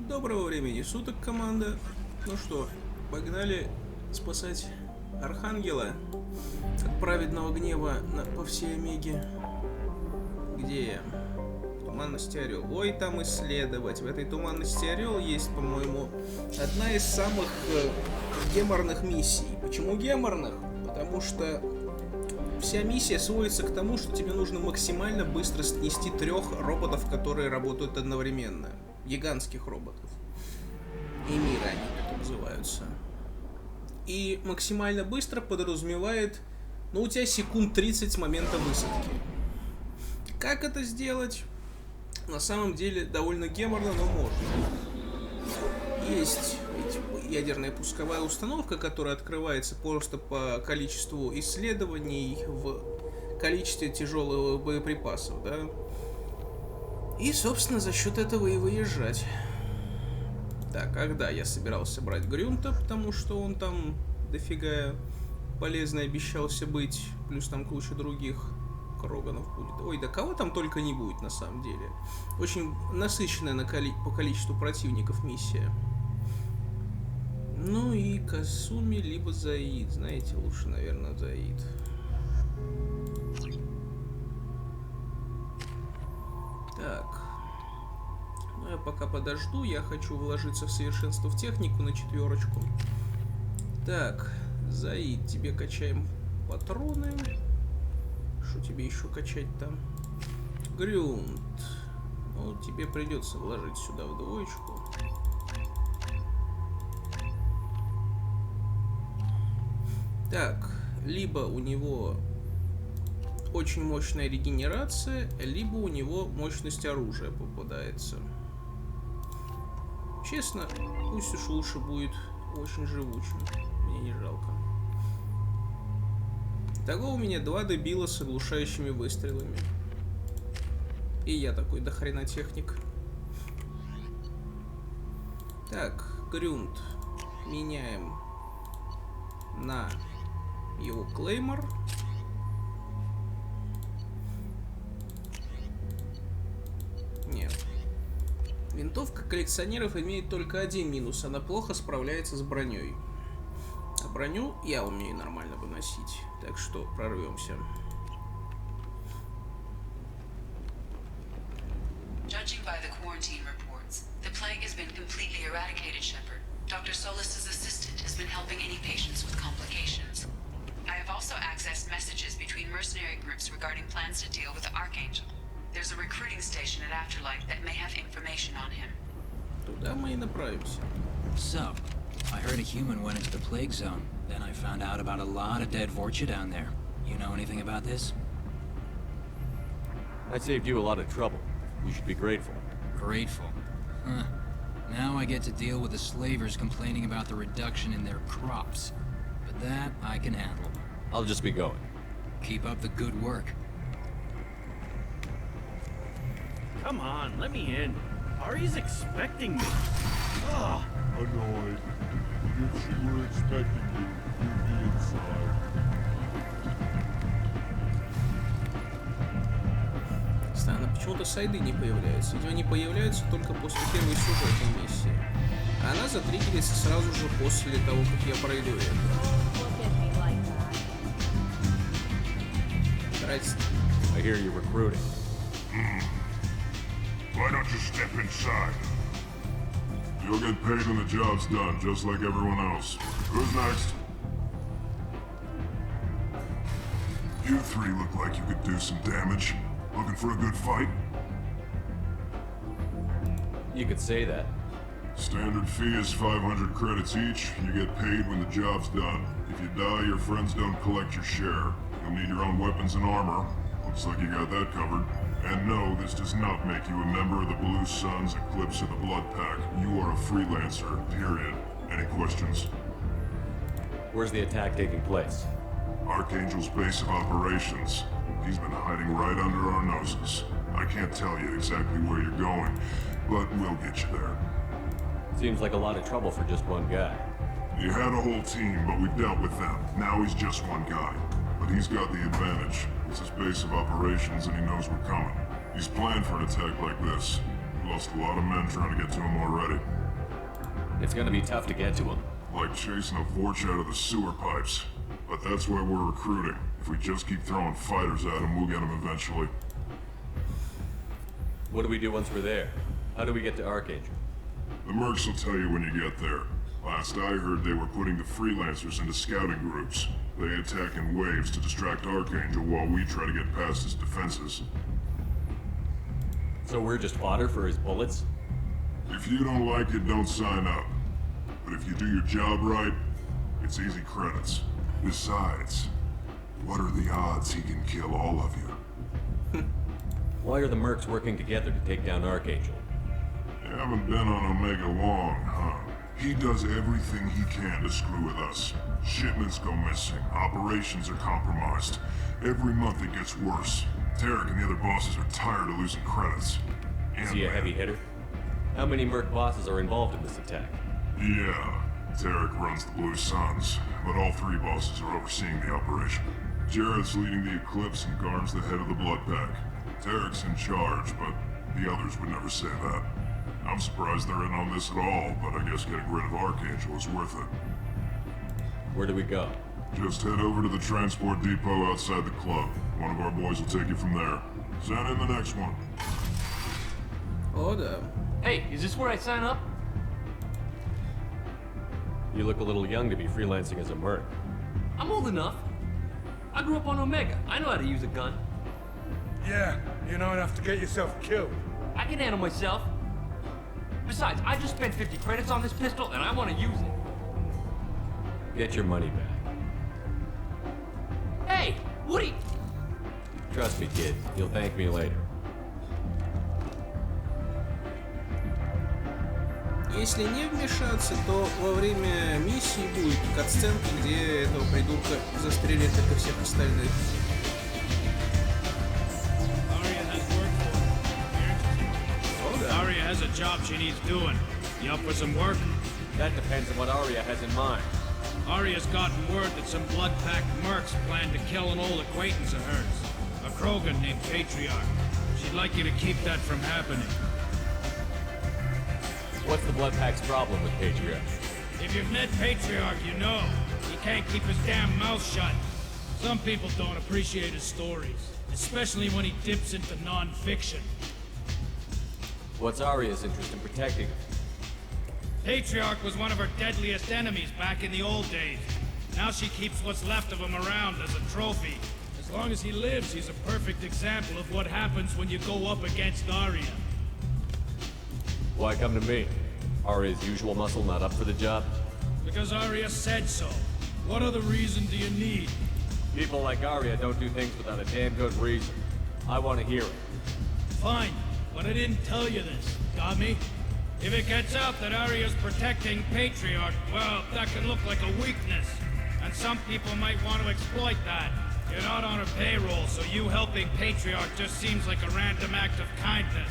Доброго времени суток, команда. Ну что, погнали спасать Архангела от праведного гнева по всей Омеге. Где я? Туманности Орел. Ой, там исследовать. В этой туманности Орел есть, по-моему, одна из самых геморных миссий. Почему геморных? Потому что вся миссия сводится к тому, что тебе нужно максимально быстро снести 3 роботов, которые работают одновременно. Гигантских роботов. Эмиры они тут называются. И максимально быстро подразумевает, ну, у тебя секунд 30 с момента высадки. Как это сделать? На самом деле довольно геморно, но можно. Есть ядерная пусковая установка, которая открывается просто по количеству исследований в количестве тяжелых боеприпасов, да? И, собственно, за счет этого и выезжать. Так, когда я собирался брать Грюнта, потому что он там дофига полезный обещался быть, плюс там куча других Кроганов будет. Ой, да кого там только не будет на самом деле. Очень насыщенная по количеству противников миссия. Ну и Касуми либо Заид. Знаете, лучше, наверное, Заид. Так. Ну я пока подожду. Я хочу вложиться в совершенство в технику на 4. Так, Заид, тебе качаем патроны. Что тебе еще качать там? Грюнт. Ну, тебе придется вложить сюда в 2. Так, либо у него очень мощная регенерация, либо у него мощность оружия попадается. Честно, пусть уж лучше будет очень живучим. Мне не жалко. Того у меня 2 дебила с оглушающими выстрелами. И я такой дохрена техник. Так, Грюнт меняем на его клеймор. Нет. Винтовка коллекционеров имеет только один минус. Она плохо справляется с броней. А броню я умею нормально выносить. Так что прорвемся. Judging by the quarantine reports, the plague has been completely eradicated, Shepard. Dr. Solis's assistant has been helping any patients with complications. I have also accessed messages between mercenary groups regarding plans to deal with the Archangel. There's a recruiting station at Afterlife that may have information on him. Туда мы и направимся. So, I heard a human went into the plague zone. Then I found out about a lot of dead Vorcha down there. You know anything about this? I saved you a lot of trouble. You should be grateful. Grateful. Huh. Now I get to deal with the slavers complaining about the reduction in their crops. But that I can handle. I'll just be going. Keep up the good work. Come on, let me in. Ari's expecting me. Ugh. Annoyed. If she were expecting you, you'd be inside. Странно, почему-то сайды не появляются. Видимо, они появляются только после первой сюжетной миссии. А она затриггерится сразу же после того, как я пройду это. Здрасте. I hear you're recruiting. Why don't you step inside? You'll get paid when the job's done, just like everyone else. Who's next? You 3 look like you could do some damage. Looking for a good fight? You could say that. Standard fee is 500 credits each. You get paid when the job's done. If you die, your friends don't collect your share. You'll need your own weapons and armor. Looks like you got that covered. And no, this does not make you a member of the Blue Suns, Eclipse, or the Blood Pack. You are a freelancer, period. Any questions? Where's the attack taking place? Archangel's base of operations. He's been hiding right under our noses. I can't tell you exactly where you're going, but we'll get you there. Seems like a lot of trouble for just one guy. You had a whole team, but we dealt with them. Now he's just one guy. But he's got the advantage. It's his base of operations and he knows we're coming. He's planned for an attack like this. Lost a lot of men trying to get to him already. It's gonna be tough to get to him. Like chasing a vorch out of the sewer pipes. But that's why we're recruiting. If we just keep throwing fighters at him, we'll get him eventually. What do we do once we're there? How do we get to Archangel? The mercs will tell you when you get there. Last I heard, they were putting the freelancers into scouting groups. They attack in waves to distract Archangel while we try to get past his defenses. So we're just fodder for his bullets? If you don't like it, don't sign up. But if you do your job right, it's easy credits. Besides, what are the odds he can kill all of you? Why are the mercs working together to take down Archangel? You haven't been on Omega long, huh? He does everything he can to screw with us. Shipments go missing, operations are compromised. Every month it gets worse. Tarek and the other bosses are tired of losing credits. Is he a heavy hitter? How many merc bosses are involved in this attack? Yeah, Tarek runs the Blue Suns, but all three bosses are overseeing the operation. Jared's leading the Eclipse and Garn's the head of the Blood Pack. Tarek's in charge, but the others would never say that. I'm surprised they're in on this at all, but I guess getting rid of Archangel is worth it. Where do we go? Just head over to the transport depot outside the club. One of our boys will take you from there. Send in the next one. О, да. Hey, is this where I sign up? You look a little young to be freelancing as a merc. I'm old enough. I grew up on Omega. I know how to use a gun. Yeah, you know enough to get yourself killed. I can handle myself. Besides, I just spent 50 credits on this pistol and I want to use it. Get your money back. Hey, what are you... Trust me, kid. You'll thank me later. Если не вмешаться, то во время миссии будет катсценка, где этого придурка застрелят, как и всех остальных. Aria has a job she needs doing. You up for some work? That depends on what Aria has in mind. Aria's gotten word that some blood-packed mercs plan to kill an old acquaintance of hers. A Krogan named Patriarch. She'd like you to keep that from happening. What's the Blood Pack's problem with Patriarch? If you've met Patriarch, you know. He can't keep his damn mouth shut. Some people don't appreciate his stories. Especially when he dips into non-fiction. What's Aria's interest in protecting him? Patriarch was one of her deadliest enemies back in the old days. Now she keeps what's left of him around as a trophy. As long as he lives, he's a perfect example of what happens when you go up against Aria. Why come to me? Aria's usual muscle not up for the job? Because Aria said so. What other reason do you need? People like Aria don't do things without a damn good reason. I want to hear it. Fine, but I didn't tell you this. Got me? If it gets out that Aria's protecting Patriarch, well, that can look like a weakness. And some people might want to exploit that. You're not on her payroll, so you helping Patriarch just seems like a random act of kindness.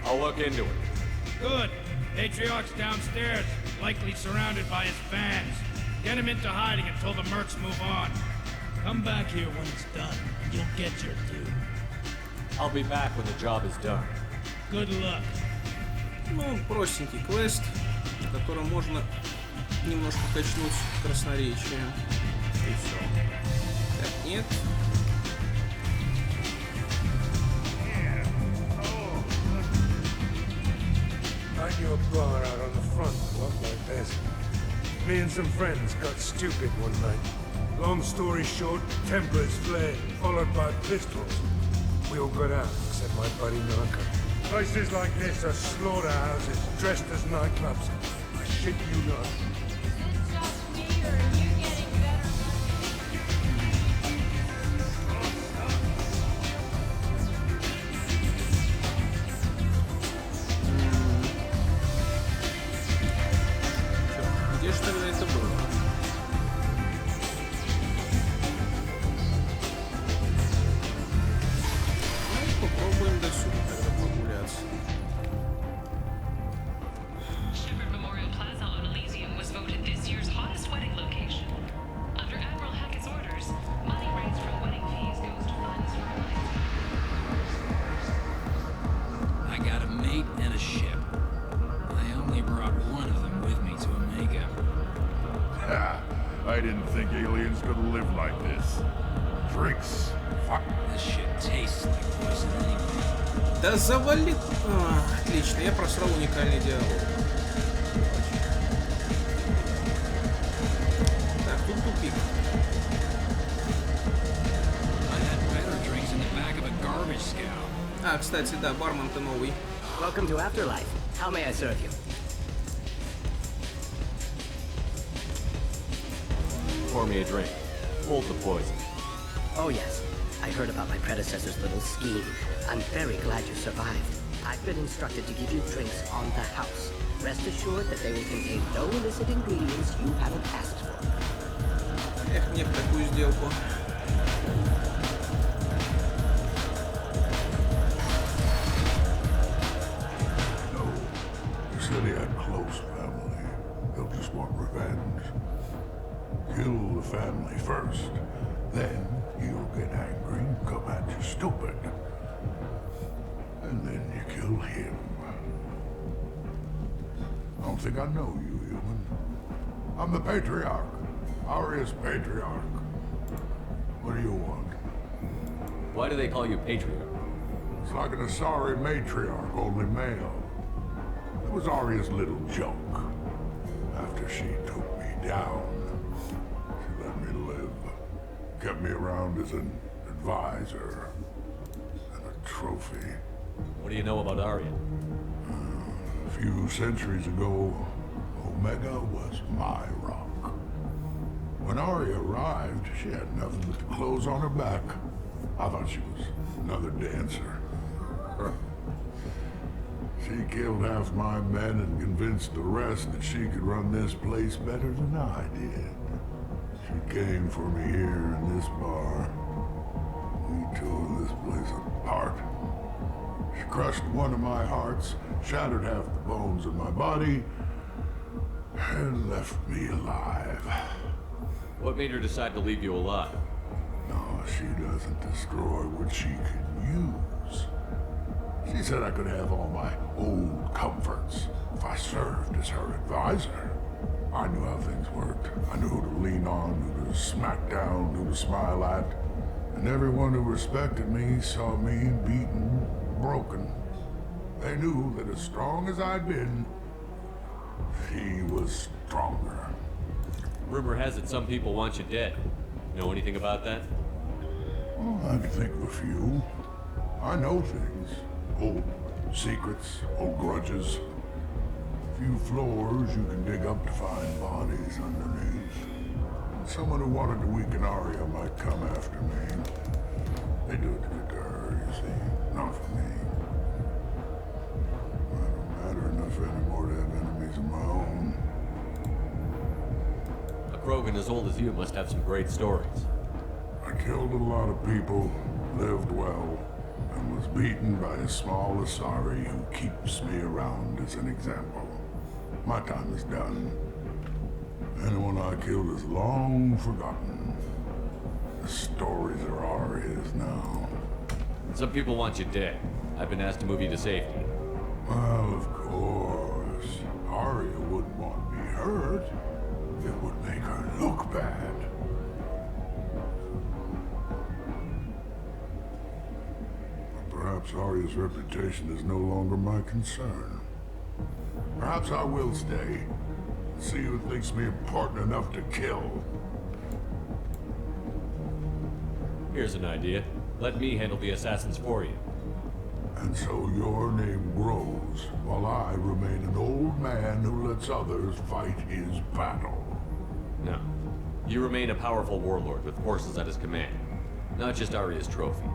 I'll look into it. Good. Patriarch's downstairs, likely surrounded by his fans. Get him into hiding until the mercs move on. Come back here when it's done, and you'll get your due. I'll be back when the job is done. Good luck. Ну, простенький квест, в котором можно немножко качнуть красноречие. И все. Так, нет. I knew a bar out on the front that looked like this. Me and some friends got stupid one night. Long story short, tempers flared, followed by pistols. We all got out, except my buddy Narco. Places like this are slaughterhouses dressed as nightclubs. I shit you not. Где же тогда это было? Ну, попробуем до сюда тогда прогуляться. Shepherd Memorial Plaza on Elysium was and a ship. I only brought one of them with me to Omega. Ha! I didn't think aliens could live like this. Drinks. Fuck. This shit tastes like poison anyway. Да завали... отлично, я просрал уникальный диалог. Так, тут тупик. Кстати, да, бармен-то новый. Welcome to Afterlife. How may I serve you? Pour me a drink. Hold the poison. Oh yes, I heard about my predecessor's little scheme. I'm very glad you survived. I've been instructed to give you drinks on the house. Rest assured that they will contain no illicit ingredients you haven't asked for. Эх, мне в такую сделку. Said he had close family. He'll just want revenge. Kill the family first. Then you'll get angry and come at you stupid. And then you kill him. I don't think I know you, human. I'm the Patriarch. Arius Patriarch. What do you want? Why do they call you Patriarch? It's like an Asari matriarch, only male. It was Aria's little joke. After she took me down, she let me live. Kept me around as an advisor and a trophy. What do you know about Aria? A few centuries ago, Omega was my rock. When Aria arrived, she had nothing but the clothes on her back. I thought she was another dancer. She killed half my men and convinced the rest that she could run this place better than I did. She came for me here in this bar. We tore this place apart. She crushed one of my hearts, shattered half the bones in my body, and left me alive. What made her decide to leave you alive? No, she doesn't destroy what she can use. She said I could have all my old comforts if I served as her advisor. I knew how things worked. I knew who to lean on, who to smack down, who to smile at. And everyone who respected me saw me beaten, broken. They knew that as strong as I'd been, she was stronger. Rumor has it some people want you dead. Know anything about that? Well, I can think of a few. I know things. Old secrets, old grudges. A few floors you can dig up to find bodies underneath. Someone who wanted to weaken Aria might come after me. They do it to get to her, you see, not for me. I don't matter enough anymore to have enemies of my own. A Krogan as old as you must have some great stories. I killed a lot of people, lived well, and was beaten by a small Asari who keeps me around as an example. My time is done. Anyone I killed is long forgotten. The stories are Aria's now. Some people want you dead. I've been asked to move you to safety. Well, of course. Aria wouldn't want me hurt. It would make her look bad. Perhaps Aria's reputation is no longer my concern. Perhaps I will stay. See who thinks me important enough to kill. Here's an idea. Let me handle the assassins for you. And so your name grows, while I remain an old man who lets others fight his battle. No. You remain a powerful warlord with forces at his command. Not just Aria's trophy.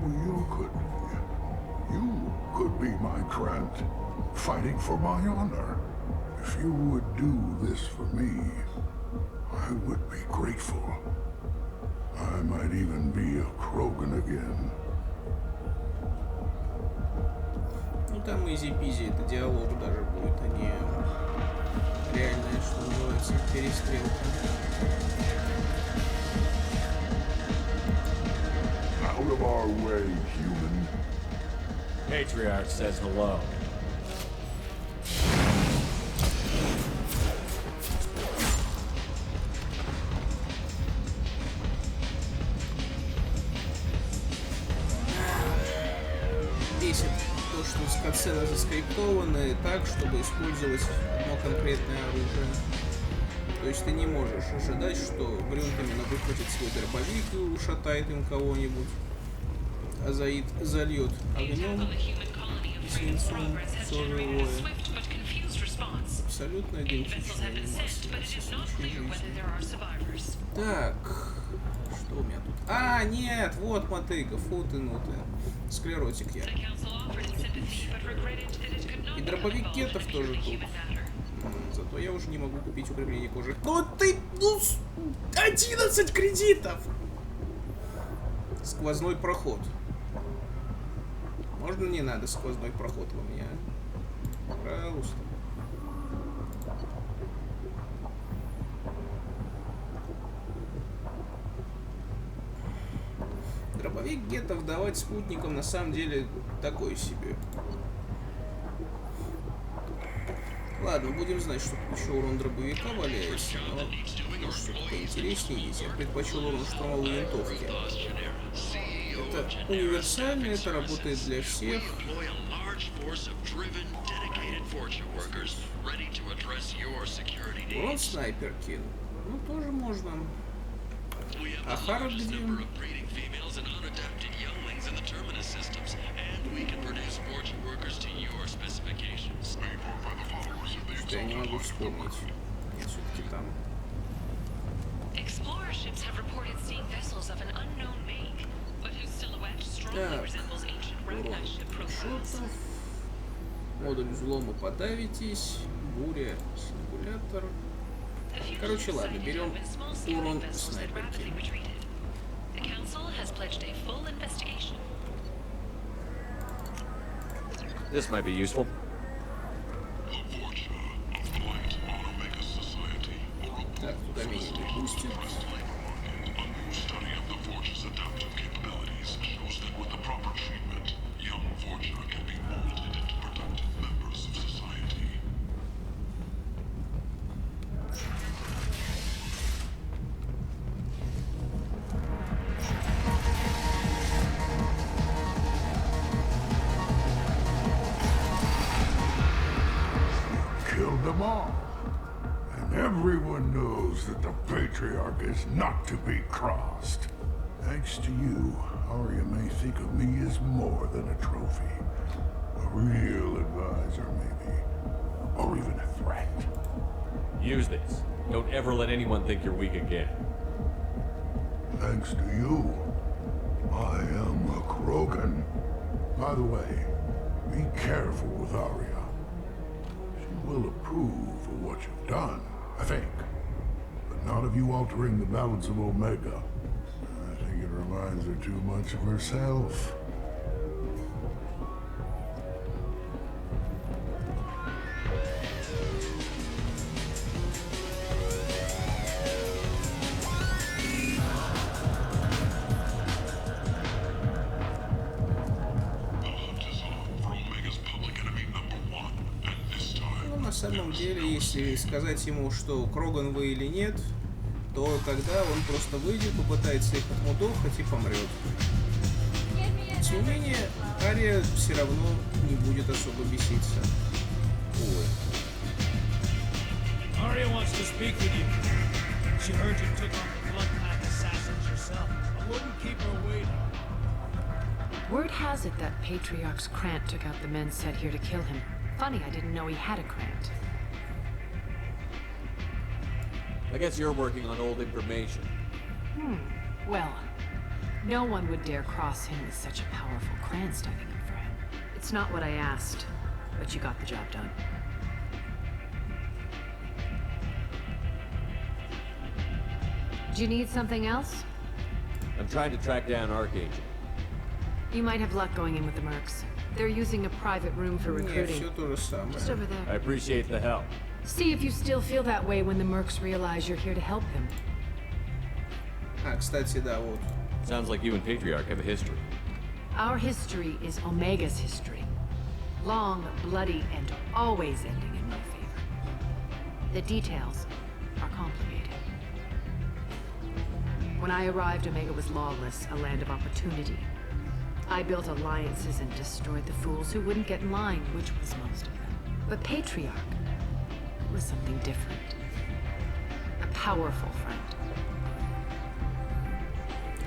Well, you could be my Trent, fighting for my honor. If you would do this for me, I would be grateful. I might even be a Krogan again. Ну там изи-пизи, это диалог даже будет, а не реальная, что называется, перестрелка. Out of our way, human. Patriarch says hello. Бесит то, что скатсцены заскриптованы так, чтобы использовать одно конкретное оружие. То есть ты не можешь ожидать, что Брюнт именно выхватит свой дробовик и ушатает им кого-нибудь, а Заид зальет огнем и свинцом все живое. Абсолютно идентичная анимация со случаем жизни. Так, что у меня тут? А, нет, вот мотыга, фу ты, ну ты. Склеротик я. И дробовик кетов тоже тут. Зато я уже не могу купить укрепление кожи. Ну ты, ну, 11 кредитов! Сквозной проход. Можно не надо сквозной проход у меня? Пожалуйста. Дробовик гетов давать спутникам на самом деле такой себе. Ладно, будем знать, что тут еще урон дробовика валяется, но может что-то поинтереснее есть. Я предпочел урон штурмовой винтовки. Это универсально, это работает для всех. Урон снайперки. Ну, тоже можно. А Хард где? Что я не могу вспомнить. Нет, все-таки там. Так, урон шотов. Модуль взлома подавитесь. Буря, сингулятор. Короче, ладно, берем урон снайперки. This might be useful. Так, туда меня не пустят. Killed them all. And everyone knows that the Patriarch is not to be crossed. Thanks to you, Aria may think of me as more than a trophy. A real advisor, maybe. Or even a threat. Use this. Don't ever let anyone think you're weak again. Thanks to you, I am a Krogan. By the way, be careful with Aria. She will approve of what you've done, I think. But not of you altering the balance of Omega. I think it reminds her too much of herself. На самом деле, если сказать ему, что Кроган вы или нет, то тогда он просто выйдет, попытается их отмудохать и помрет. Тем не менее, Ария все равно не будет особо беситься. Увы. Aria wants to speak with you. She heard you took on the Bloodpath assassins yourself. I wouldn't keep her waiting. Word has it that Patriarch's Krant took out the men set here to kill him. Funny, I didn't know he had a Krant. I guess you're working on old information. Well, no one would dare cross him with such a powerful Krant standing up for him. It's not what I asked, but you got the job done. Do you need something else? I'm trying to track down Archangel. You might have luck going in with the mercs. They're using a private room for Не, recruiting. все то же самое. Just over there. I appreciate the help. See if you still feel that way when the mercs realize you're here to help them. А, кстати, да, вот. Sounds like you and Patriarch have a history. Our history is Omega's history. Long, bloody, and always ending in my favor. The details are complicated. When I arrived, Omega was lawless, a land of opportunity. I built alliances and destroyed the fools who wouldn't get in line, which was most of them. But Patriarch was something different. A powerful friend.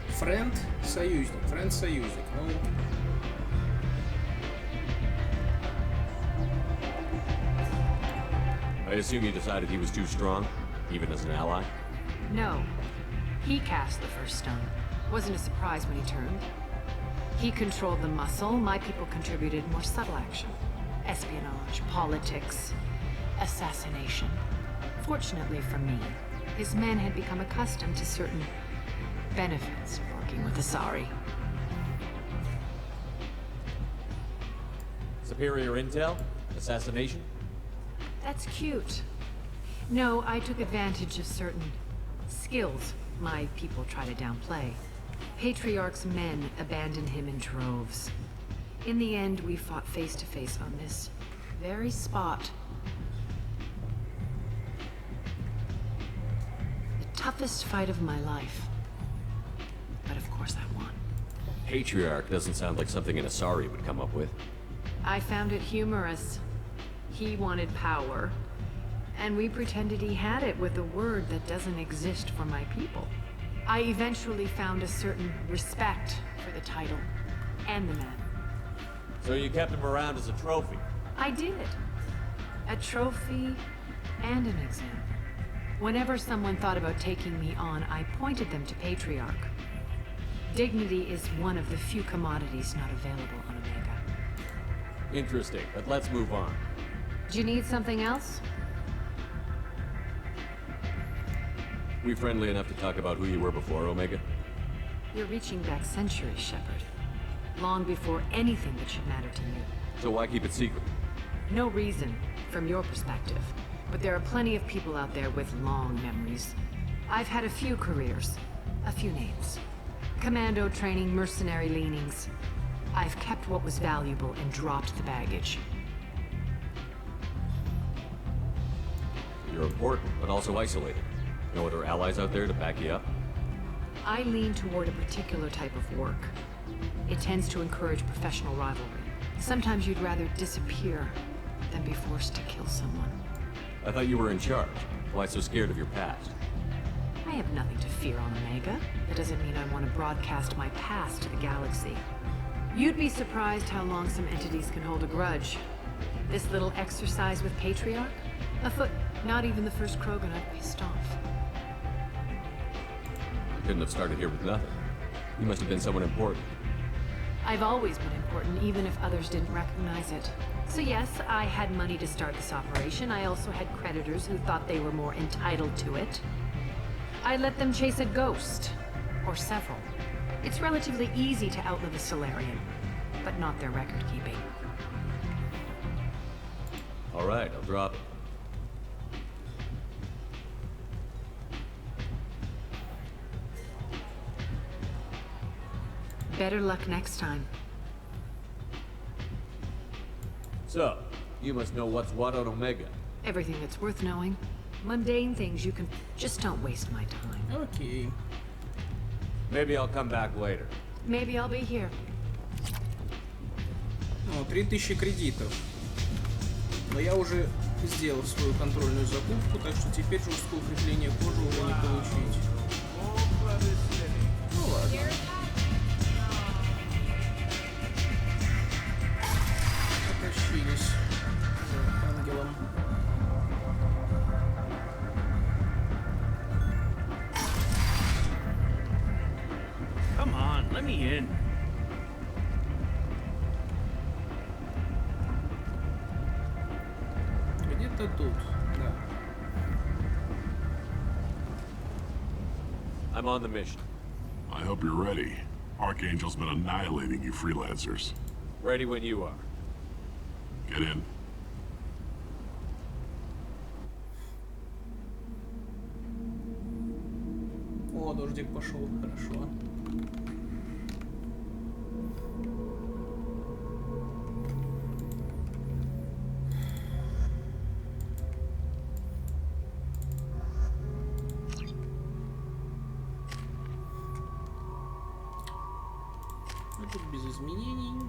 Френд, союзник. Френд, союзник. Ну... I assume you decided he was too strong, even as an ally? No. He cast the first stone. Wasn't a surprise when he turned. He controlled the muscle, my people contributed more subtle action. Espionage, politics, assassination. Fortunately for me, his men had become accustomed to certain benefits of working with Asari. Superior intel? Assassination? That's cute. No, I took advantage of certain skills my people try to downplay. Patriarch's men abandoned him in droves. In the end, we fought face to face on this very spot. The toughest fight of my life. But of course I won. Patriarch doesn't sound like something an Asari would come up with. I found it humorous. He wanted power, and we pretended he had it with a word that doesn't exist for my people. I eventually found a certain respect for the title and the man. So you kept him around as a trophy? I did. A trophy and an example. Whenever someone thought about taking me on, I pointed them to Patriarch. Dignity is one of the few commodities not available on Omega. Interesting, but let's move on. Do you need something else? We friendly enough to talk about who you were before Omega? You're reaching back centuries, Shepard. Long before anything that should matter to you. So why keep it secret? No reason, from your perspective. But there are plenty of people out there with long memories. I've had a few careers, a few names. Commando training, mercenary leanings. I've kept what was valuable and dropped the baggage. You're important, but also isolated. No other allies out there to back you up? I lean toward a particular type of work. It tends to encourage professional rivalry. Sometimes you'd rather disappear than be forced to kill someone. I thought you were in charge. Why so scared of your past? I have nothing to fear on Omega. That doesn't mean I want to broadcast my past to the galaxy. You'd be surprised how long some entities can hold a grudge. This little exercise with Patriarch? Not even the first Krogan I've pissed off. You couldn't have started here with nothing. You must have been someone important. I've always been important, even if others didn't recognize it. So yes, I had money to start this operation. I also had creditors who thought they were more entitled to it. I let them chase a ghost. Or several. It's relatively easy to outlive a Solarian, but not their record-keeping. All right, I'll drop it. Better luck next time. So, you must know what's what on Omega. Everything that's worth knowing. Mundane things you can... Just don't waste my time. Окей. Maybe I'll come back later. Maybe I'll be here. Ну, 3000 кредитов. Но я уже сделал свою контрольную закупку, так что теперь жесткое укрепление кожи уже не получить. Ну ладно. Потащились за Архангелом. Come on, let me in. Где-то тут, да. I'm on the mission. I hope you're ready. Archangel's been annihilating you freelancers. Ready when you are. Get in. О, дождик пошел, хорошо. изменений.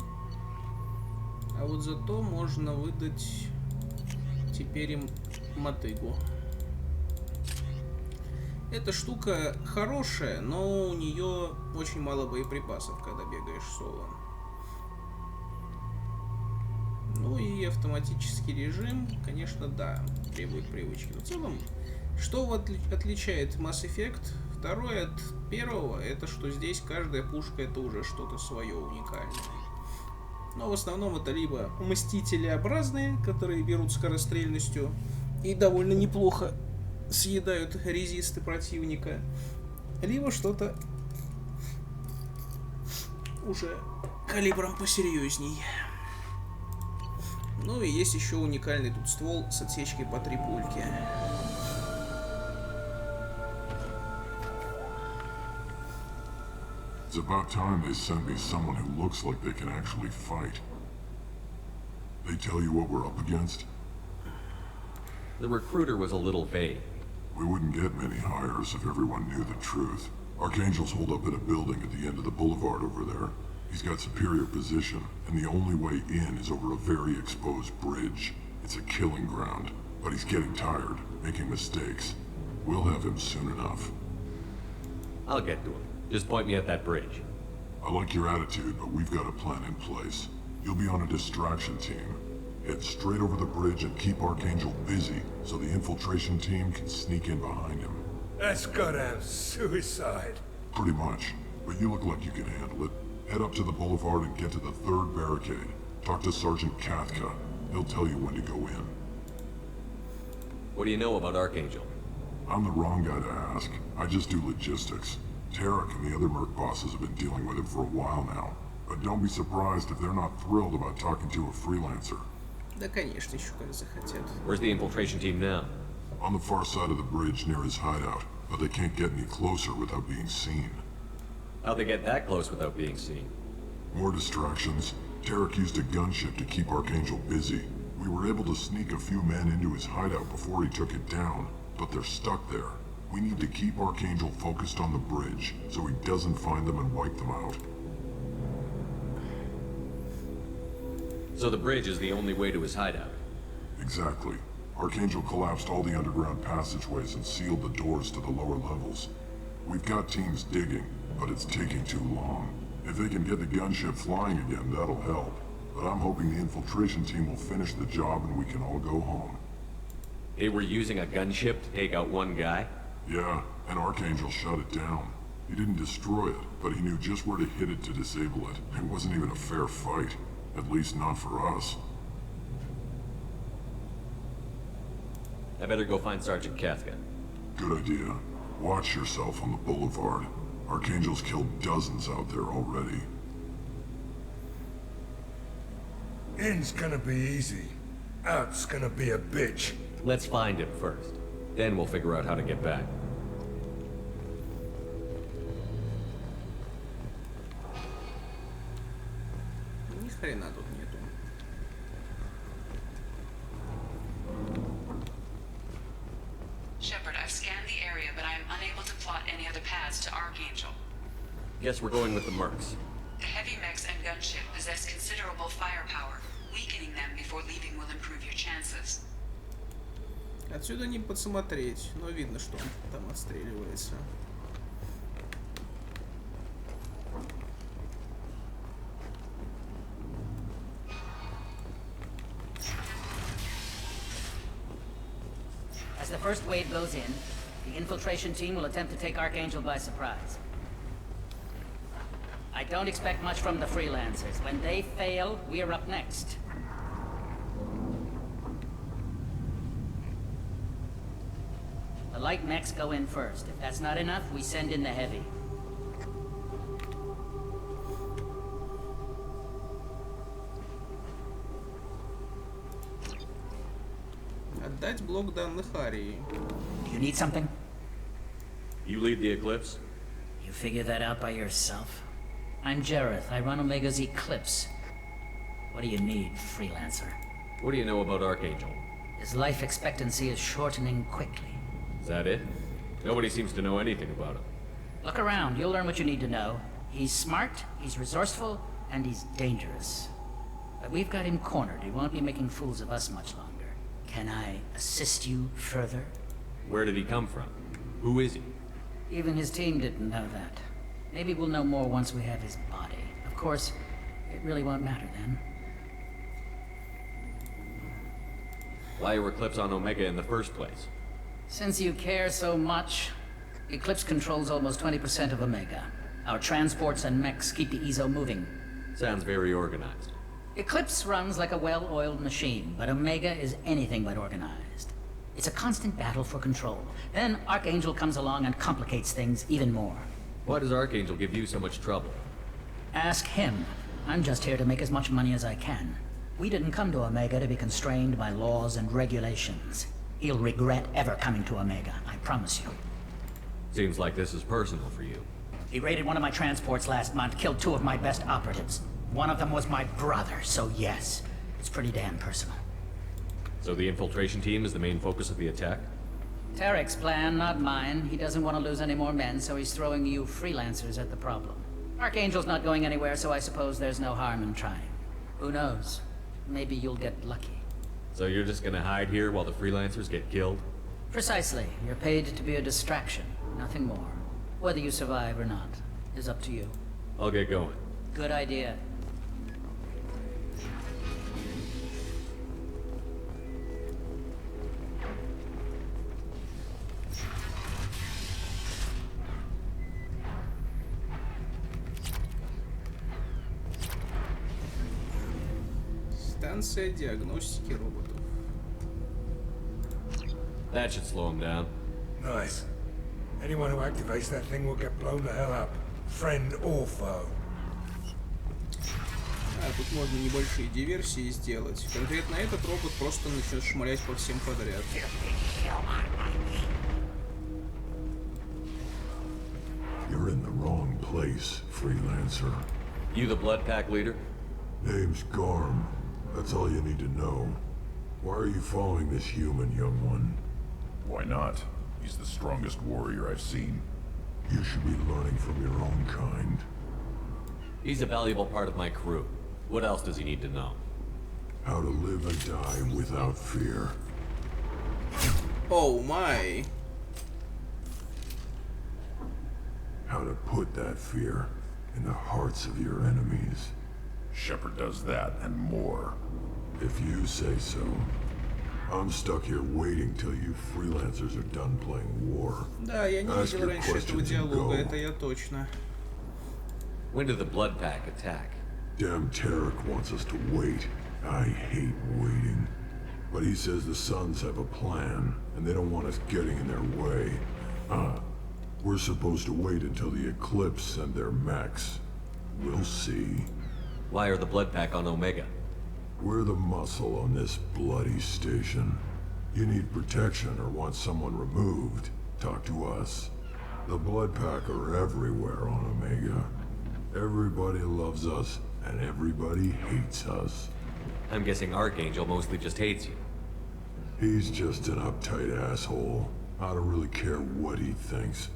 А вот зато можно выдать теперь им мотыгу. Эта штука хорошая, но у нее очень мало боеприпасов, когда бегаешь соло. Ну и автоматический режим, конечно, да, требует привычки. Но в целом, что отличает Mass Effect 2 от первого, это что здесь каждая пушка это уже что-то свое уникальное. Но в основном это либо мстителеобразные, которые берут скорострельностью и довольно неплохо съедают резисты противника, либо что-то уже калибром посерьезней. Ну и есть еще уникальный тут ствол с отсечкой по 3 пульки. It's about time they sent me someone who looks like they can actually fight. They tell you what we're up against? The recruiter was a little vague. We wouldn't get many hires if everyone knew the truth. Archangel's holed up in a building at the end of the boulevard over there. He's got superior position, and the only way in is over a very exposed bridge. It's a killing ground, but he's getting tired, making mistakes. We'll have him soon enough. I'll get to him. Just point me at that bridge. I like your attitude, but we've got a plan in place. You'll be on a distraction team. Head straight over the bridge and keep Archangel busy so the infiltration team can sneak in behind him. That's goddamn suicide. Pretty much, but you look like you can handle it. Head up to the boulevard and get to the 3rd barricade. Talk to Sergeant Kathka. He'll tell you when to go in. What do you know about Archangel? I'm the wrong guy to ask. I just do logistics. Tarek and the other merc bosses have been dealing with him for a while now. But don't be surprised if they're not thrilled about talking to a freelancer. Да, конечно, еще как захотят. Where's the infiltration team now? On the far side of the bridge near his hideout, but they can't get any closer without being seen. How'd they get that close without being seen? More distractions. Tarek used a gunship to keep Archangel busy. We were able to sneak a few men into his hideout before he took it down, but they're stuck there. We need to keep Archangel focused on the bridge, so he doesn't find them and wipe them out. So the bridge is the only way to his hideout? Exactly. Archangel collapsed all the underground passageways and sealed the doors to the lower levels. We've got teams digging, but it's taking too long. If they can get the gunship flying again, that'll help. But I'm hoping the infiltration team will finish the job and we can all go home. They were using a gunship to take out one guy? Yeah, and Archangel shut it down. He didn't destroy it, but he knew just where to hit it to disable it. It wasn't even a fair fight. At least not for us. I better go find Sergeant Kathka. Good idea. Watch yourself on the boulevard. Archangel's killed dozens out there already. In's gonna be easy. Out's gonna be a bitch. Let's find him first. Then we'll figure out how to get back. Ни хрена тут нету. Shepard, I've scanned the area, but I am unable to plot any other paths to Archangel. Guess we're going with the mercs. The heavy mechs and gunship possess considerable firepower. Weakening them before leaving will improve your chances. Отсюда не подсмотреть, но видно, что он там отстреливается. As the first wave goes in, the infiltration team will attempt to take Archangel by surprise. I don't expect much from the freelancers. When they fail, we're up next. The light mechs go in first. If that's not enough, we send in the heavy. Отдать блок данных Арии. You need something? You lead the Eclipse? You figure that out by yourself? I'm Jareth. I run Omega's Eclipse. What do you need, freelancer? What do you know about Archangel? His life expectancy is shortening quickly. Is that it? Nobody seems to know anything about him. Look around. You'll learn what you need to know. He's smart, he's resourceful, and he's dangerous. But we've got him cornered. He won't be making fools of us much longer. Can I assist you further? Where did he come from? Who is he? Even his team didn't know that. Maybe we'll know more once we have his body. Of course, it really won't matter then. Why were Eclipse on Omega in the first place? Since you care so much, Eclipse controls almost 20% of Omega. Our transports and mechs keep the EZO moving. Sounds very organized. Eclipse runs like a well-oiled machine, but Omega is anything but organized. It's a constant battle for control. Then Archangel comes along and complicates things even more. Why does Archangel give you so much trouble? Ask him. I'm just here to make as much money as I can. We didn't come to Omega to be constrained by laws and regulations. He'll regret ever coming to Omega, I promise you. Seems like this is personal for you. He raided one of my transports last month, killed 2 of my best operatives. One of them was my brother, so yes, it's pretty damn personal. So the infiltration team is the main focus of the attack? Tarek's plan, not mine. He doesn't want to lose any more men, so he's throwing you freelancers at the problem. Archangel's not going anywhere, so I suppose there's no harm in trying. Who knows? Maybe you'll get lucky. So you're just gonna hide here while the freelancers get killed? Precisely. You're paid to be a distraction, nothing more. Whether you survive or not is up to you. I'll get going. Good idea. Станция диагностики роботов. That should slow him down. Nice. Anyone who activates that thing will get blown the hell up. Friend or foe. Тут можно небольшие диверсии сделать. Конкретно этот робот просто начнет шмалять по всем подряд. You're in the wrong place, freelancer. You the Blood Pack leader? Name's Garm. That's all you need to know. Why are you following this human, young one? Why not? He's the strongest warrior I've seen. You should be learning from your own kind. He's a valuable part of my crew. What else does he need to know? How to live and die without fear. Oh my. How to put that fear in the hearts of your enemies. Shepard does that and more. If you say so. I'm stuck here waiting till you freelancers are done playing war. Да, я не видел раньше этого диалога, это я точно. When did the Blood Pack attack? Damn Tarek wants us to wait. I hate waiting. But he says the Suns have a plan, and they don't want us getting in their way. We're supposed to wait until the Eclipse and their mechs. We'll see. Why are the Blood Pack on Omega? We're the muscle on this bloody station. You need protection or want someone removed, talk to us. The Blood Pack are everywhere on Omega. Everybody loves us, and everybody hates us. I'm guessing Archangel mostly just hates you. He's just an uptight asshole. I don't really care what he thinks.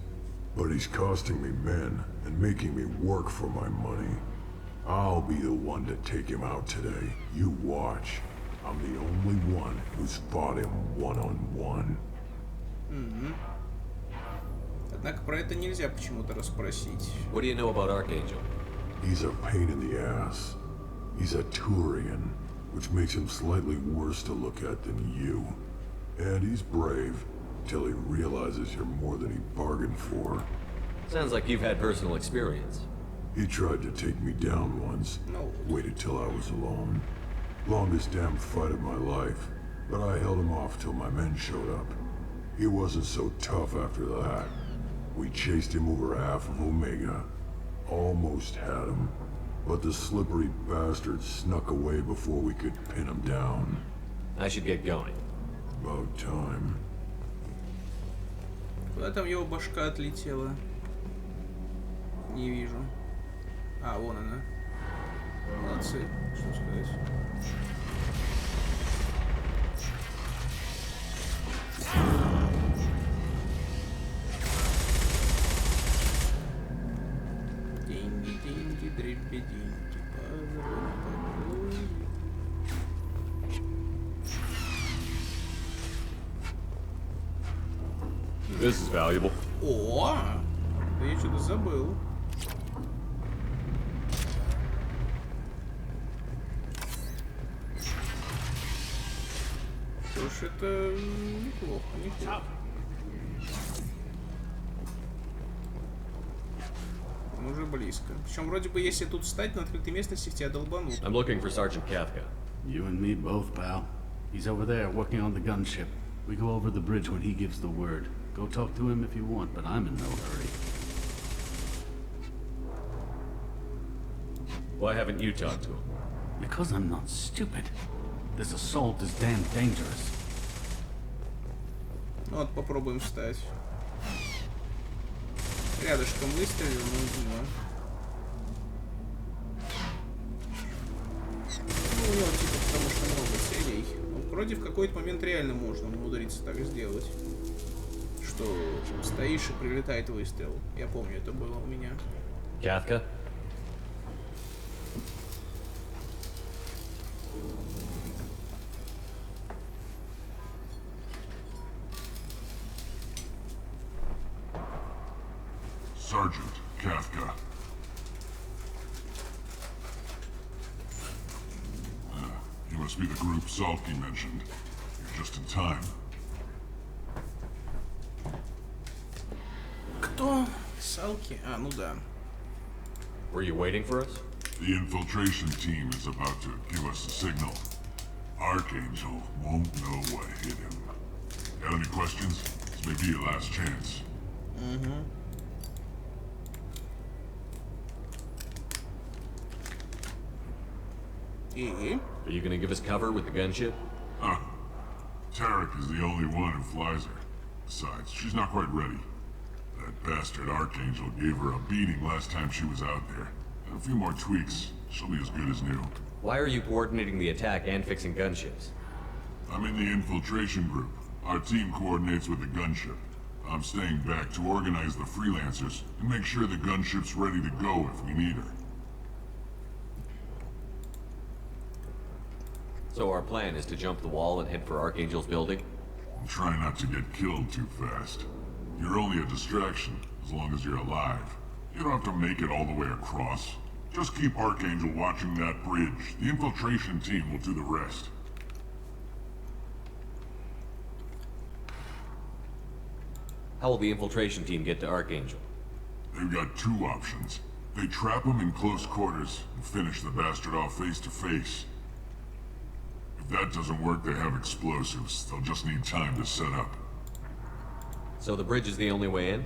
But he's costing me men and making me work for my money. I'll be the one to take him out today. You watch. I'm the only one who's fought him one-on-one. Однако про это нельзя почему-то расспросить. What do you know about Archangel? He's a pain in the ass. He's a Turian, which makes him slightly worse to look at than you. And he's brave, till he realizes you're more than he bargained for. Sounds like you've had personal experience. He tried to take me down once. No. Waited till I was alone. Longest damn fight of my life. But I held him off till my men showed up. He wasn't so tough after that. We chased him over half of Omega. Almost had him. But the slippery bastard snuck away before we could pin him down. I should get going. About time. Куда там его башка отлетела? Не вижу. А, вон она. Молодцы, что сказать. Деньги, деньги, дребеденьги, This is valuable. О, да я что-то забыл. Что ж, это неплохо, неплохо. Он уже близко. Причем вроде бы, если тут встать на открытой местности, тебя долбанут. I'm looking for Sergeant Kafka. You and me both, pal. He's over there working on the gunship. We go over the bridge when he gives the word. Go talk to him if you want, but I'm in no hurry. Why haven't you talked to him? Because I'm not stupid. This assault is damn dangerous. Вот, попробуем встать. Рядышком выстрелил, ну, у него типа потому что много целей. Вот, вроде в какой-то момент реально можно умудриться так сделать. Что стоишь и прилетает выстрел. Я помню, это было у меня. Kafka? Sergeant Kafka. You must be the group Salky mentioned. You're just in time. Кто? Салки? А, ну да. Were you waiting for us? The infiltration team is about to give us a signal. Archangel won't know what hit him. Got any questions? This may be your last chance. Mm-hmm. Are you gonna give us cover with the gunship? Huh. Tarek is the only one who flies her. Besides, she's not quite ready. That bastard Archangel gave her a beating last time she was out there. A few more tweaks, she'll be as good as new. Why are you coordinating the attack and fixing gunships? I'm in the infiltration group. Our team coordinates with the gunship. I'm staying back to organize the freelancers and make sure the gunship's ready to go if we need her. So our plan is to jump the wall and head for Archangel's building? Try not to get killed too fast. You're only a distraction, as long as you're alive. You don't have to make it all the way across. Just keep Archangel watching that bridge. The infiltration team will do the rest. How will the infiltration team get to Archangel? They've got two options. They trap him in close quarters and finish the bastard off face to face. If that doesn't work, they have explosives. They'll just need time to set up. So the bridge is the only way in?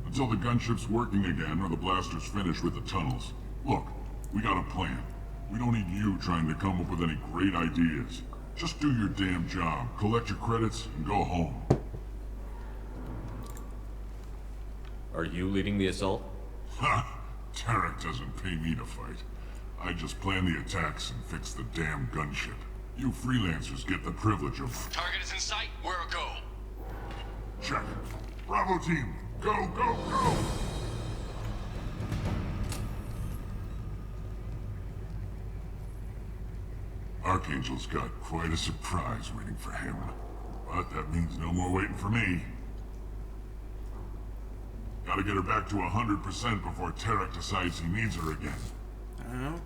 Until the gunship's working again or the blasters finish with the tunnels. Look, we got a plan. We don't need you trying to come up with any great ideas. Just do your damn job, collect your credits, and go home. Are you leading the assault? Ha! Tarek doesn't pay me to fight. I just plan the attacks and fix the damn gunship. You freelancers get the privilege of... Target is in sight. Where a go? Check. Bravo team, go, go, go! Archangel's got quite a surprise waiting for him. But that means no more waiting for me. Gotta get her back to 100% before Tarek decides he needs her again.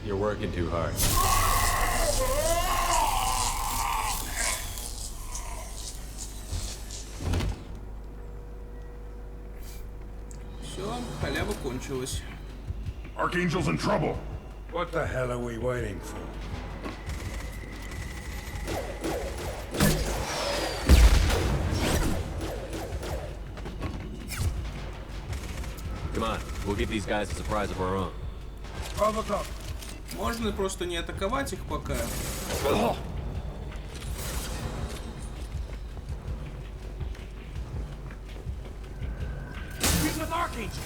You're working too hard. Все, халява кончилась. Archangel's in trouble. What the hell are we waiting for? Come on, we'll give these guys a surprise of our own. Можно просто не атаковать их пока. He's with Archangel.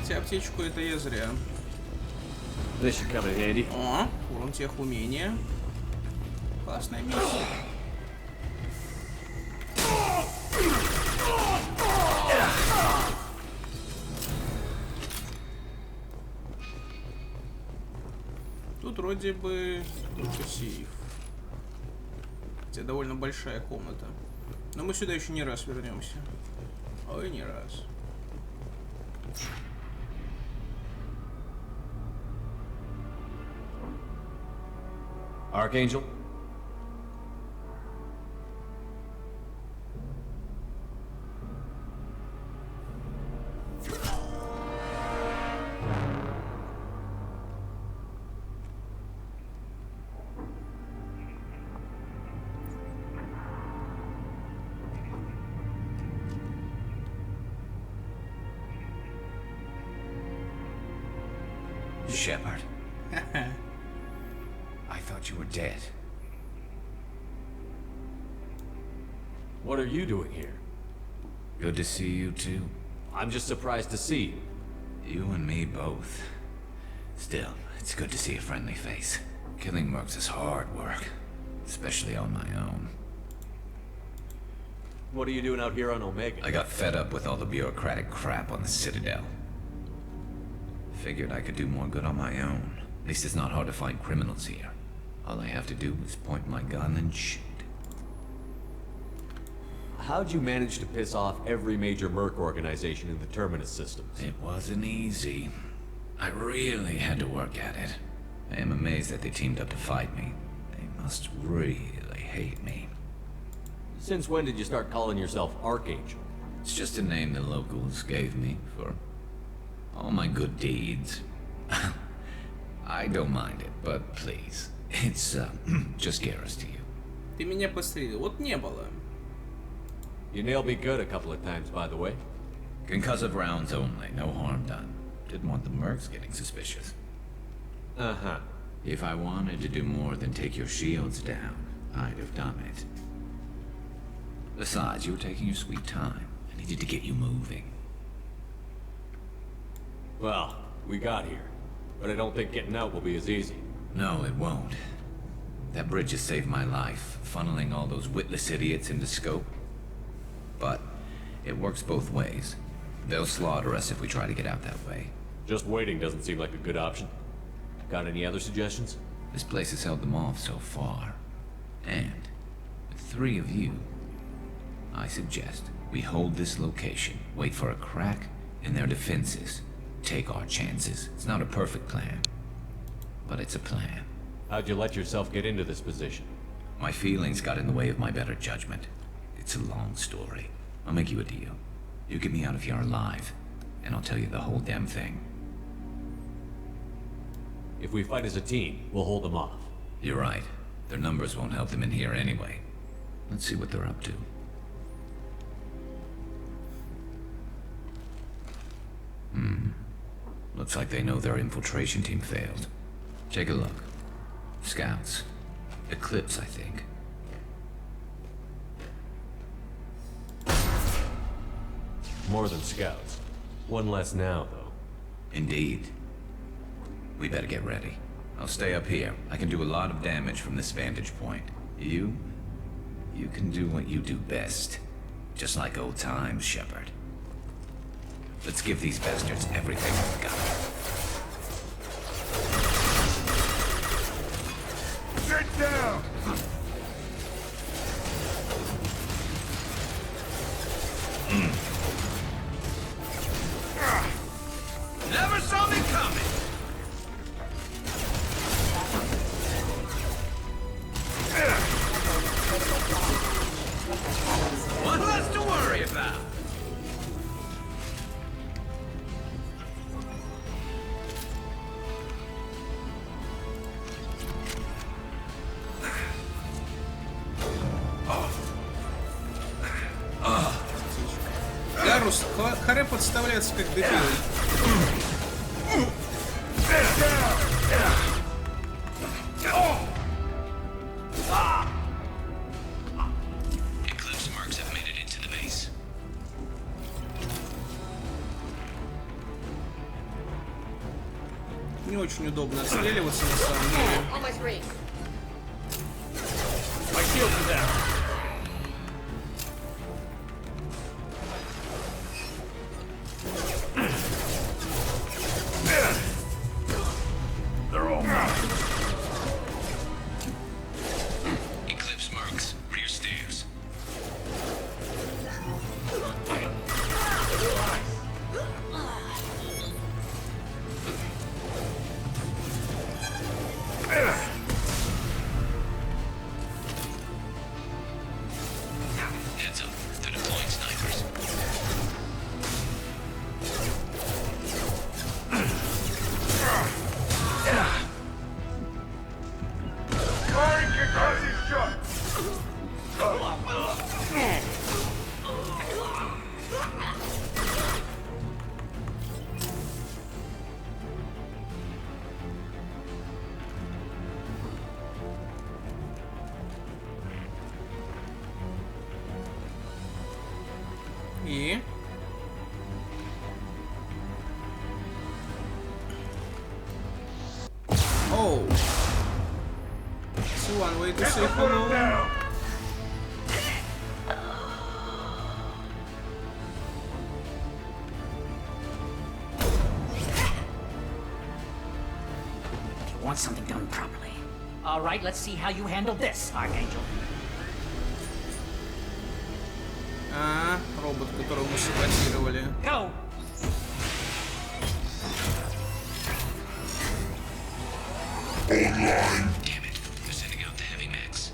Хотя аптечку это я зря. This should come in handy. О, урон тех умения. Классная миссия. Тут вроде бы только сейф. Хотя довольно большая комната. Но мы сюда еще не раз вернемся. Ой, не раз. Archangel? Shepard. I thought you were dead. What are you doing here? Good to see you too. I'm just surprised to see you. You and me both. Still, it's good to see a friendly face. Killing mercs is hard work, especially on my own. What are you doing out here on Omega? I got fed up with all the bureaucratic crap on the Citadel. Figured I could do more good on my own. At least it's not hard to find criminals here. All I have to do is point my gun and shoot. How'd you manage to piss off every major merc organization in the Terminus systems? It wasn't easy. I really had to work at it. I am amazed that they teamed up to fight me. They must really hate me. Since when did you start calling yourself Archangel? It's just a name the locals gave me for all my good deeds. I don't mind it, but please, it's just Garrus to you. Ты меня пострелил. Вот не было. You nailed me good a couple of times, by the way. Concussive rounds only, no harm done. Didn't want the mercs getting suspicious. Uh-huh. If I wanted to do more than take your shields down, I'd have done it. Besides, you were taking your sweet time. I needed to get you moving. Well, we got here, but I don't think getting out will be as easy. No, it won't. That bridge has saved my life, funneling all those witless idiots into scope. But it works both ways. They'll slaughter us if we try to get out that way. Just waiting doesn't seem like a good option. Got any other suggestions? This place has held them off so far. And with 3 of you, I suggest we hold this location, wait for a crack in their defenses, take our chances. It's not a perfect plan, but it's a plan. How'd you let yourself get into this position? My feelings got in the way of my better judgment. It's a long story. I'll make you a deal. You get me out of here alive, and I'll tell you the whole damn thing. If we fight as a team, we'll hold them off. You're right. Their numbers won't help them in here anyway. Let's see what they're up to. Looks like they know their infiltration team failed. Take a look. Scouts. Eclipse, I think. More than scouts. One less now, though. Indeed. We better get ready. I'll stay up here. I can do a lot of damage from this vantage point. You can do what you do best. Just like old times, Shepard. Let's give these bastards everything we've got. Sit down! Never saw me coming! One less to worry about! Гарус, харе подставляться как дебил. Eclipse marks have made it into the base. очень удобно отстреливаться на самом деле. My shield is out. They're all mine. Eclipse marks. Rear stairs. Heads up. They're deploying snipers. Firing concussive shot! И... Оу. It's one way to say hello. You want something done properly. All right, let's see how you handle this, Archangel. А, робот, которого мы саботировали. Go! Damn it. They're sending out the heavy mechs.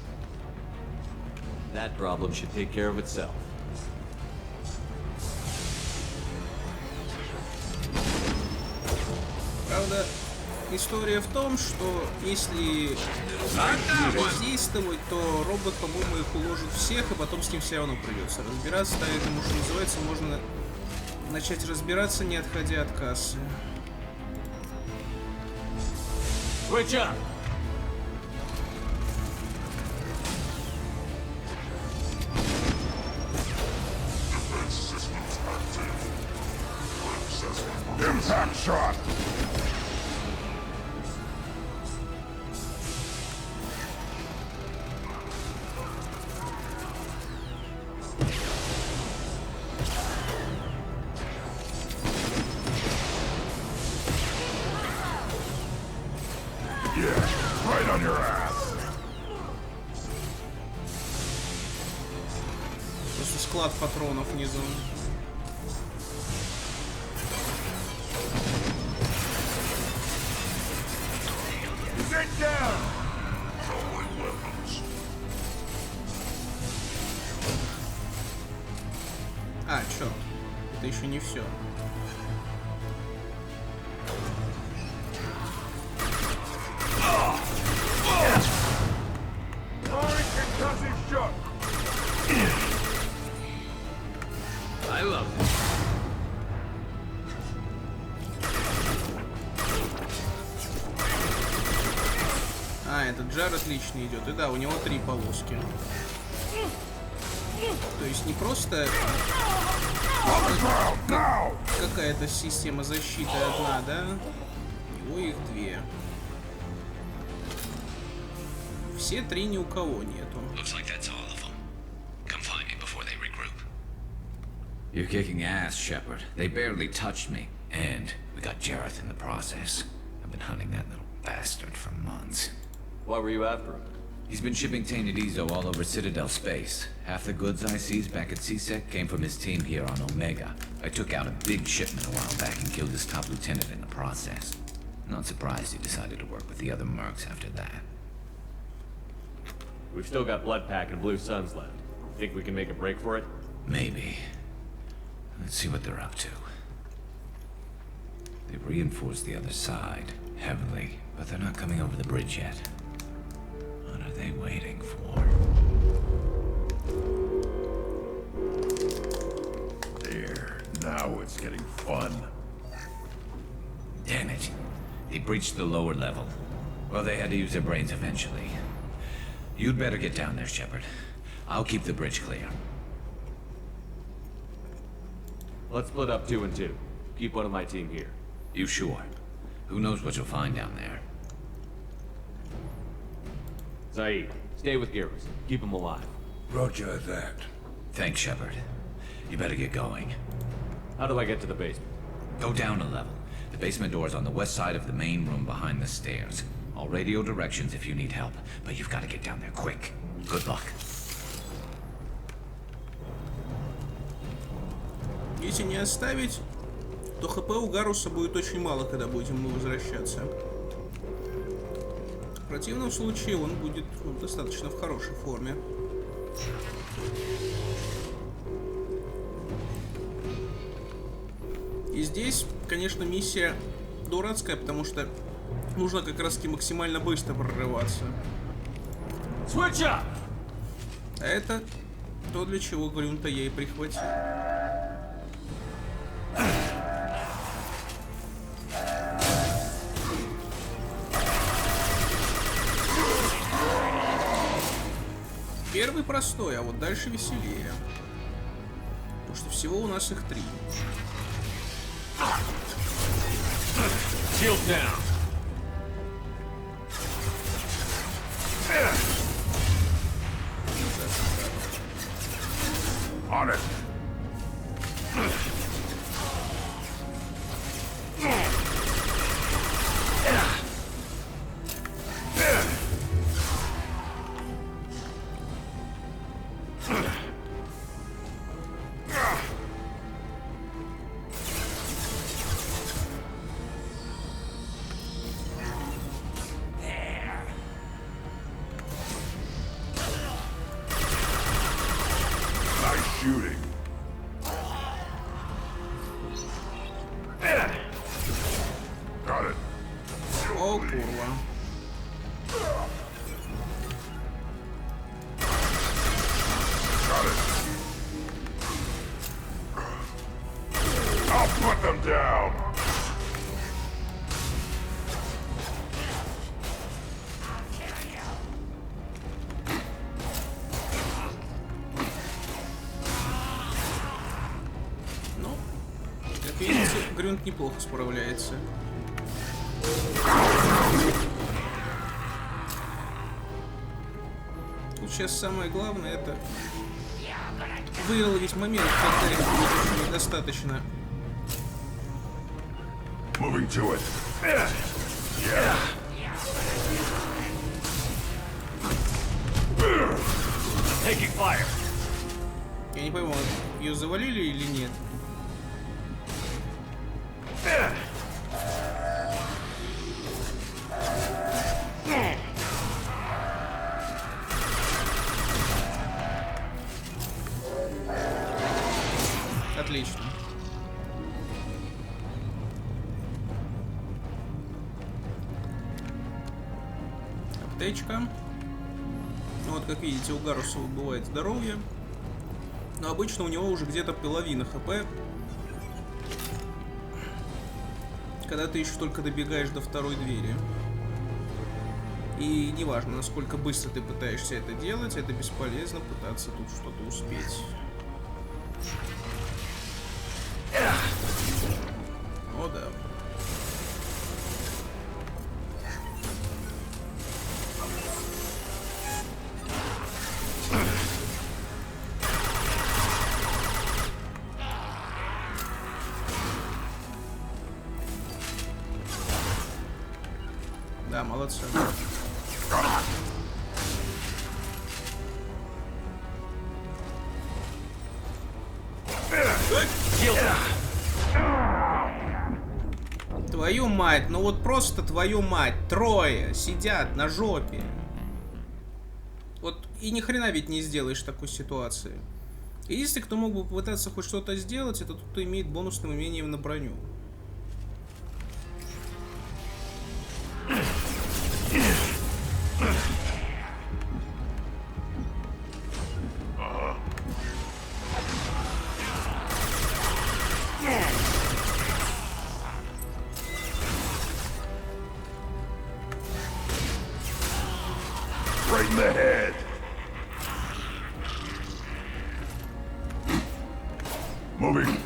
That problem should take care of itself. Правда, история в том, что если воздействовать, то робот, по-моему, их уложит всех, и потом с ним все равно придется разбираться. Поэтому, что называется, можно начать разбираться, не отходя от кассы. Switch up. Impact shot! Yeah, right on your ass. Просто склад патронов внизу. Sit down! А, чё? Это еще не все. Firing concussive shot! I love it. А, этот Джар отлично идет. И да, у него 3 полоски. То есть не просто какая-то система защиты одна, да? У него их 2. Все 3 ни у кого нету. Looks like that's all of them. Come find me before they regroup. You're kicking ass, Shepard. They barely touched me. And we got Jareth in the process. I've been hunting that little bastard for months. Why were you after him? He's been shipping tainted Ezo all over Citadel space. Half the goods I seized back at CSEC came from his team here on Omega. I took out a big shipment a while back and killed his top lieutenant in the process. Not surprised he decided to work with the other mercs after that. We've still got Blood Pack and Blue Suns left. Think we can make a break for it? Maybe. Let's see what they're up to. They've reinforced the other side, heavily, but they're not coming over the bridge yet. What are they waiting for? There, now it's getting fun. Damn it. They breached the lower level. Well, they had to use their brains eventually. You'd better get down there, Shepard. I'll keep the bridge clear. Let's split up 2 and 2. Keep one of my team here. You sure? Who knows what you'll find down there? Saeed, stay with Garrus. Keep him alive. Roger that. Thanks, Shepard. You better get going. How do I get to the basement? Go down a level. The basement door is on the west side of the main room behind the stairs. I'll radio directions if you need help, but you've got to get down there quick. Good luck. Если не оставить, то ХП у Гаруса будет очень мало, когда будем мы возвращаться. В противном случае он будет достаточно в хорошей форме. И здесь, конечно, миссия дурацкая, потому что нужно как раз-таки максимально быстро прорываться. А это то, для чего Грюнта я и прихватил. Первый простой, а вот дальше веселее. Потому что всего у нас их 3. Shield down. On it. Shooting. Got it. О, курва. Got it. I'll put them down. Грюнт неплохо справляется. Тут сейчас самое главное это выловить момент, когда их будет уже недостаточно. Moving to it. Yeah. Taking fire. Я не пойму, ее завалили или нет? Отлично. Аптечка. Ну, вот, как видите, у Гаруса бывает здоровье. Но обычно у него уже где-то половина ХП. Когда ты еще только добегаешь до второй двери. И неважно, насколько быстро ты пытаешься это делать, это бесполезно пытаться тут что-то успеть. О, да. Да, молодцы. Твою мать, ну вот просто твою мать, трое сидят на жопе. Вот и ни хрена ведь не сделаешь в такой ситуации. Единственный, кто мог бы попытаться хоть что-то сделать, это тот, кто имеет бонусное умение на броню. Right in the head. Moving.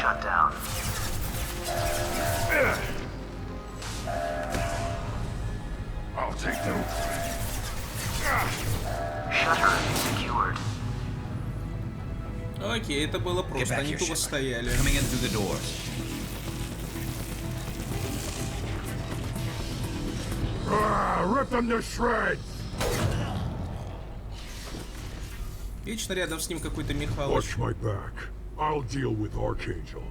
shut down. I'll take no. Shutter secured. Окей, это было просто. Они тупо стояли. Coming in through the doors. Rip them to shreds. Вечно рядом с ним какой-то Михалыч. Watch my back. I'll deal with Archangel.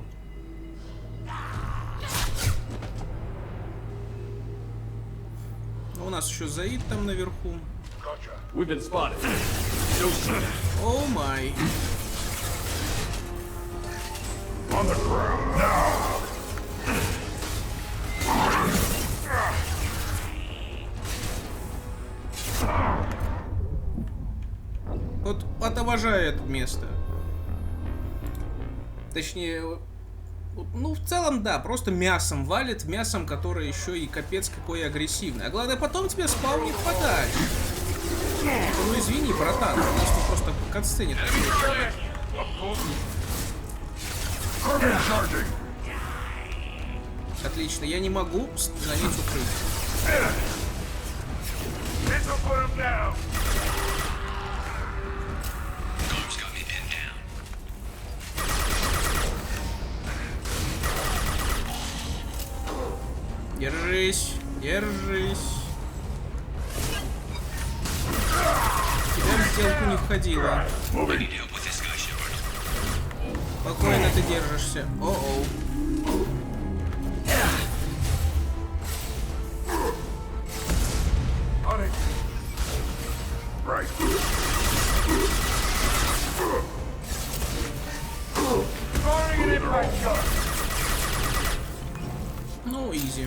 У нас еще Заид там наверху. We've been spotted. О май. On the ground now. Вот обожаю это место. Точнее, ну в целом да, просто мясом валит, мясом, которое еще и капец какое агрессивное. А главное, потом тебе спаунит подальше. Ну извини, братан, у нас тут просто по катсцене такое. Отлично, я не могу заметить укрыть. Держись, держись. Тебя в сделку не входило. Спокойно ты держишься. О-оу. Ну, изи.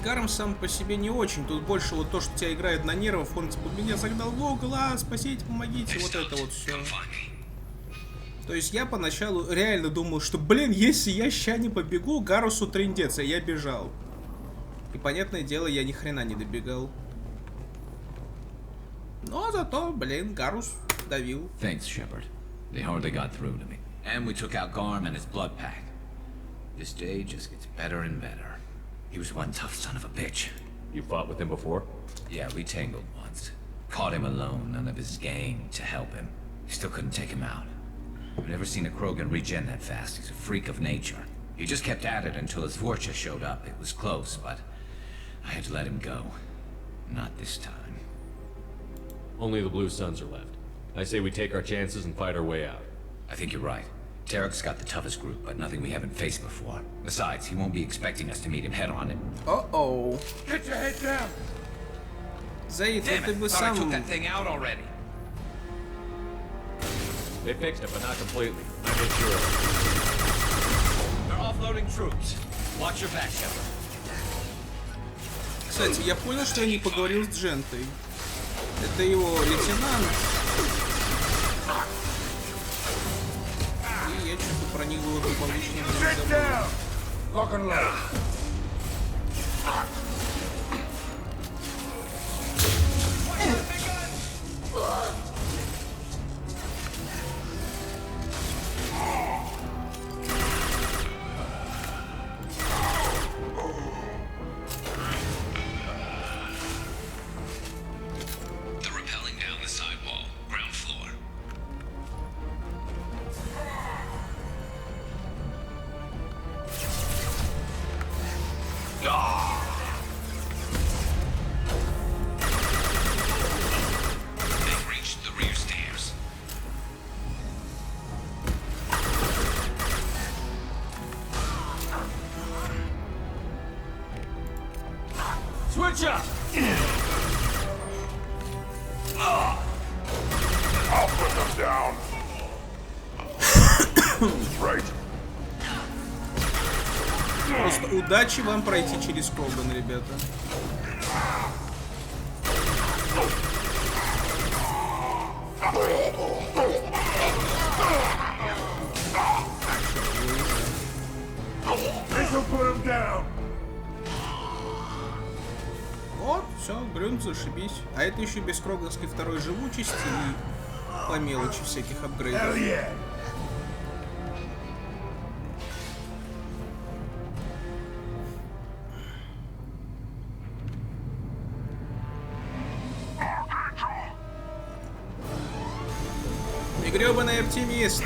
Гарм сам по себе не очень. Тут больше вот то, что тебя играет на нервах. Он типа, меня загнал в угол, спасите, помогите. Вот это вот все. То есть я поначалу реально думал, что, блин, если я ща не побегу, Гарусу трындец, а я бежал. И, понятное дело, я ни хрена не добегал. Но зато, блин, Гарус давил. Thanks, Shepard. They hardly got through to me. And we took out Garm and his blood pack. This day just gets better and better. He was one tough son of a bitch. You fought with him before? Yeah, we tangled once. Caught him alone, none of his gang to help him. Still couldn't take him out. I've never seen a Krogan regen that fast. He's a freak of nature. He just kept at it until his Vorcha showed up. It was close, but I had to let him go. Not this time. Only the Blue Suns are left. I say we take our chances and fight our way out. I think you're right. Tarek's got the toughest group, but nothing we haven't faced before. Besides, he won't be expecting us to meet him head-on. Uh-oh. Get your head down! Заид, Damn ты it, бы thought I сам... took that thing out already. They fixed it, but not completely. I made sure of it. They're offloading troops. Watch your back, Shepard. Кстати, я понял, что я не поговорил с Джентой. Это его лейтенант. И я что-то про них было по-личному забыл. Switch up! I'll put them down. Right. Просто удачи вам пройти через Кроган, ребята. This'll put them down. Вот, все, Грюн, зашибись. А это еще без кроганской второй живучести и по мелочи всяких апгрейдов. грёбаный оптимист.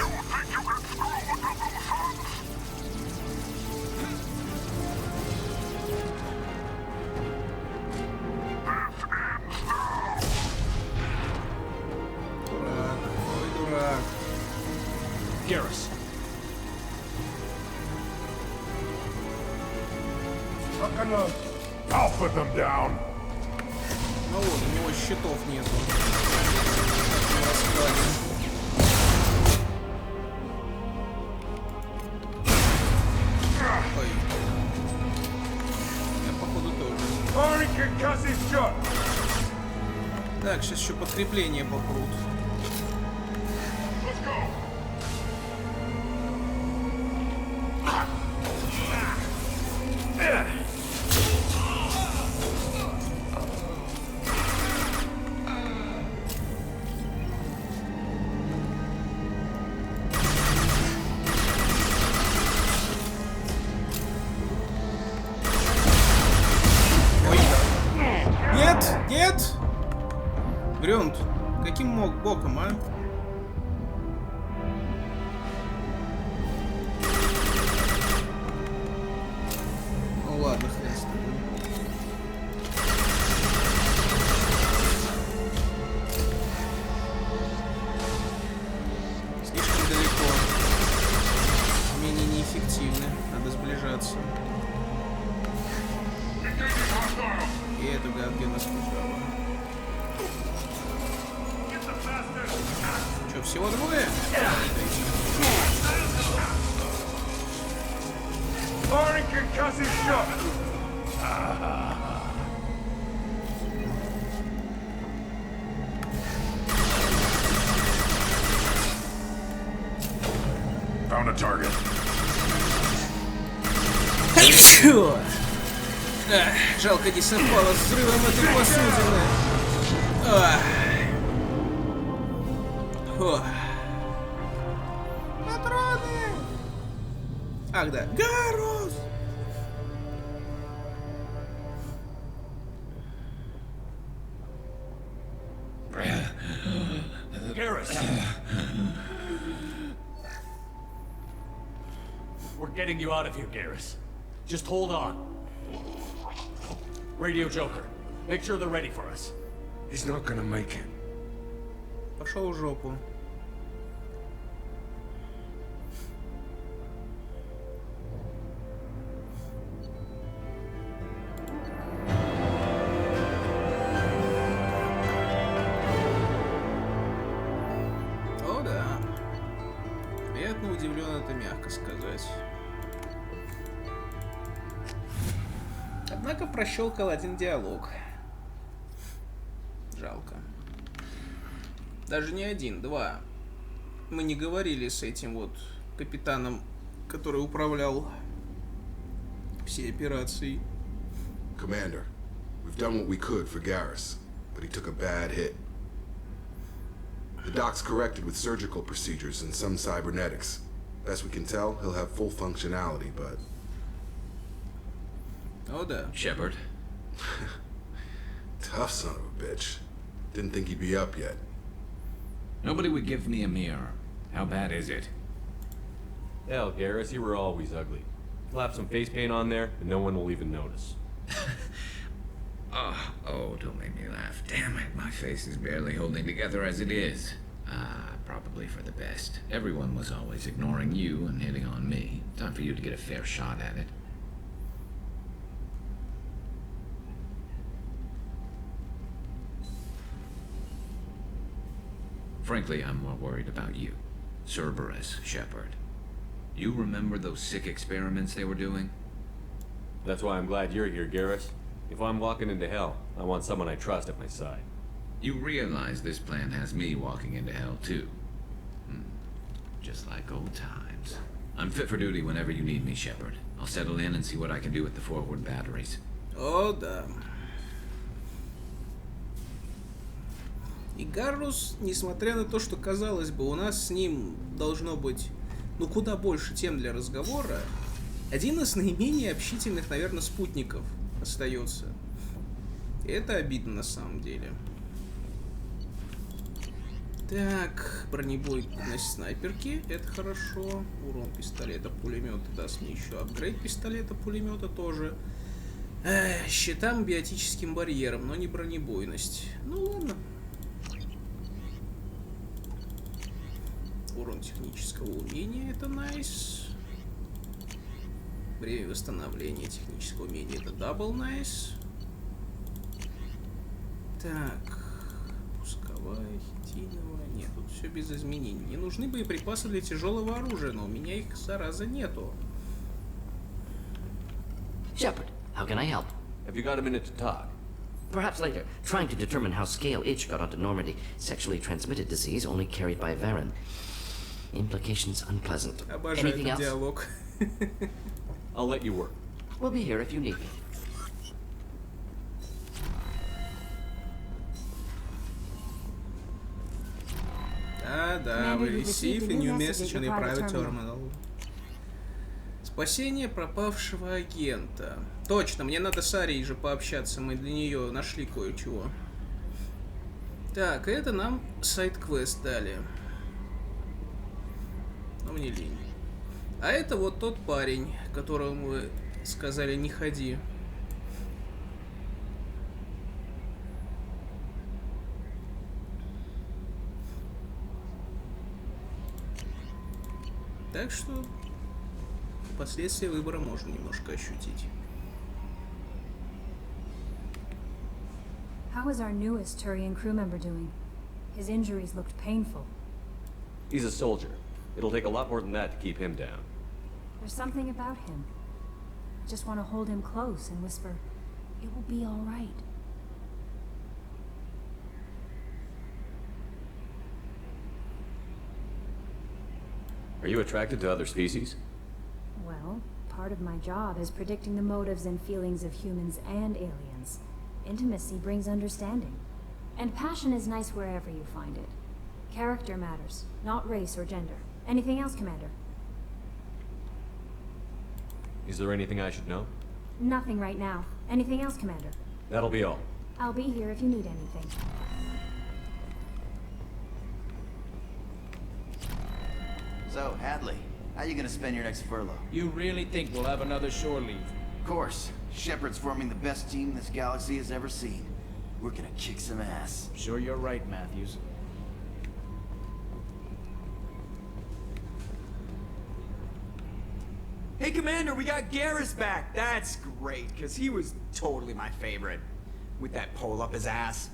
Дурак, ой, дурак. Garrus. I'll put them down. Ну вот, у него щитов нету. Как на раскладе. Ой. Я походу тоже. Так, сейчас еще подкрепление попрут. Нет! Грёнт, каким мог боком, а? Ну ладно, хрен с тобой. Слишком далеко. Умения неэффективны. Надо сближаться. И эту гадки нас пожала. Че, всего двое? Found a target. Чё? Жалко, не совпало с взрывом этой посудины. Патроны! Ах да, Гарус! Garrus! We're getting you out of here, Garrus. Just hold on. Radio Joker, make sure they're ready for us. He's not gonna make it. Пошел в жопу. О да. Приятно удивлен, это мягко сказать. Однако прощелкал один диалог. Жалко. Даже не один, два. Мы не говорили с этим вот капитаном, который управлял всей операцией. Commander, we've done what we could for Garrus, but he took a bad hit. The doc's corrected with surgical procedures and some cybernetics. Best we can tell, he'll have full functionality, but... Oh, да. Shepard. Tough son of a bitch. Didn't think he'd be up yet. Nobody would give me a mirror. How bad is it? Hell, Garrus, you were always ugly. Slap some face paint on there, and no one will even notice. Oh, don't make me laugh. Damn it, my face is barely holding together as it is. Probably for the best. Everyone was always ignoring you and hitting on me. Time for you to get a fair shot at it. Frankly, I'm more worried about you. Cerberus, Shepard. You remember those sick experiments they were doing? That's why I'm glad you're here, Garrus. If I'm walking into hell, I want someone I trust at my side. You realize this plan has me walking into hell, too. Just like old times. I'm fit for duty whenever you need me, Shepard. I'll settle in and see what I can do with the forward batteries. О, да. И Гаррус, несмотря на то, что, казалось бы, у нас с ним должно быть, ну, куда больше тем для разговора, один из наименее общительных, наверное, спутников остается. И это обидно на самом деле. Так, бронебойность снайперки, это хорошо. Урон пистолета-пулемета даст мне еще апгрейд пистолета-пулемета тоже. Щитам биотическим барьером, но не бронебойность. Ну ладно. Урон технического умения, это найс. Время восстановления технического умения, это дабл найс. Так, пусковая, хитиновая. Нет, тут все без изменений. Мне нужны боеприпасы для тяжелого оружия, но у меня их, зараза, нету. Shepard, how can I help? Have you got a minute to talk? Perhaps later. Trying to determine how Scale Itch got onto Normandy. Sexually transmitted disease only carried by Varen. Implications unpleasant. Обожаю Anything этот else? диалог. I'll let you work. We'll be here if you need me. Да, we received a new message on your private terminal. Спасение пропавшего агента. Точно, мне надо с Арией же пообщаться, мы для нее нашли кое-чего. Так, это нам сайд-квест дали. Но мне лень. А это вот тот парень, которому вы сказали не ходи. Так что последствия выбора можно немножко ощутить. How is our newest Turian crew member doing? His injuries looked painful. He's a soldier. It'll take a lot more than that to keep him down. There's something about him. I just want to hold him close and whisper, "It will be all right." Are you attracted to other species? Well, part of my job is predicting the motives and feelings of humans and aliens. Intimacy brings understanding. And passion is nice wherever you find it. Character matters, not race or gender. Anything else, Commander? Is there anything I should know? Nothing right now. Anything else, Commander? That'll be all. I'll be here if you need anything. So, Hadley, how you gonna spend your next furlough? You really think we'll have another shore leave? Of course. Shepard's forming the best team this galaxy has ever seen. We're gonna kick some ass. Sure you're right, Matthews. Hey, Commander, we got Garrus back. That's great, because he was totally my favorite. With that pole up his ass.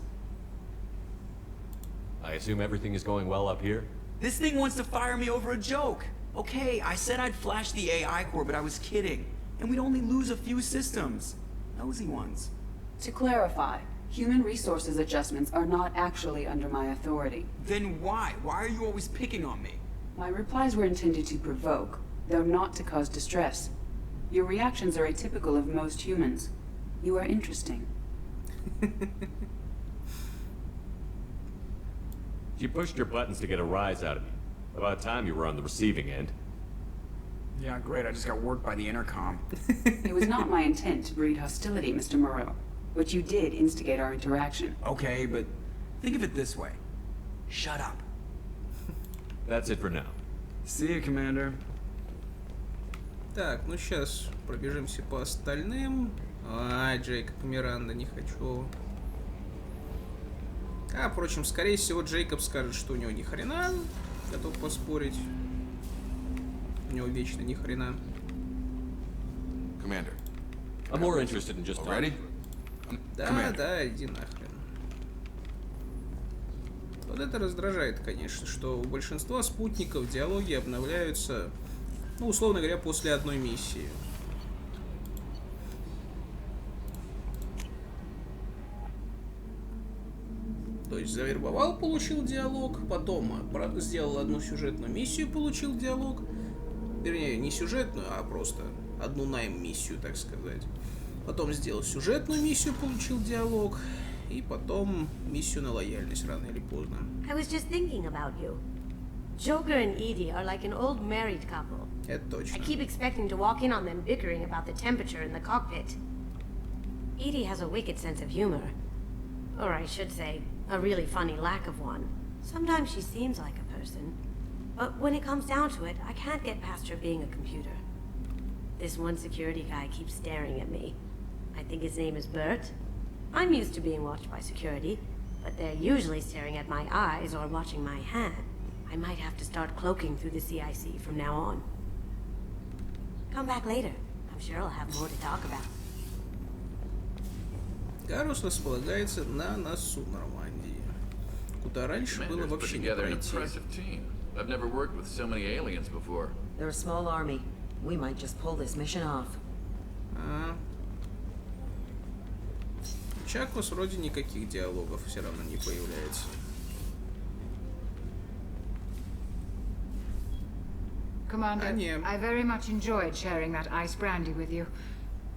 I assume everything is going well up here? This thing wants to fire me over a joke. Okay, I said I'd flash the AI core, but I was kidding. And we'd only lose a few systems. Nosy ones. To clarify, human resources adjustments are not actually under my authority. Then why? Why are you always picking on me? My replies were intended to provoke, though not to cause distress. Your reactions are atypical of most humans. You are interesting. You pushed your buttons to get a rise out of me. About time you were on the receiving end. Yeah, great. I just got worked by the intercom. It was not my intent to breed hostility, Mr. Moreau. But you did instigate our interaction. Okay, but think of it this way. Shut up. That's it for now. See you, Commander. Так, ну сейчас пробежимся по остальным. Джейкоб Миранда, не хочу. Впрочем, скорее всего, Джейкоб скажет, что у него ни хрена. Готов поспорить. У него вечно ни хрена. Commander. I'm more interested in just ready? Да, иди нахрен. Вот это раздражает, конечно, что у большинства спутников диалоги обновляются, ну, условно говоря, после одной миссии. То есть завербовал, получил диалог, потом сделал одну сюжетную миссию, получил диалог. Вернее, не сюжетную, а просто одну найм-миссию, так сказать. Потом сделал сюжетную миссию, получил диалог. И потом миссию на лояльность, рано или поздно. I was just thinking about you. Joker and Edie are like an old married couple. Это точно. I keep expecting to walk in on them bickering about the temperature in the cockpit. Edie has a wicked sense of humor. Or I should say, a really funny lack of one. Sometimes she seems like a person, but when it comes down to it, I can't get past her being a computer. This one security guy keeps staring at me. I think his name is Bert. I'm used to being watched by security, but they're usually staring at my eyes or watching my hand. I might have to start cloaking through the CIC from now on. Come back later. I'm sure I'll have more to talk about. Гарус располагается на носу Нормандии, куда раньше было вообще не пройти. I've never worked with so many aliens before. They're a small army. We might just pull this mission off. У Чакус вроде никаких диалогов все равно не появляется. Commander, I very much enjoyed sharing that ice brandy with you.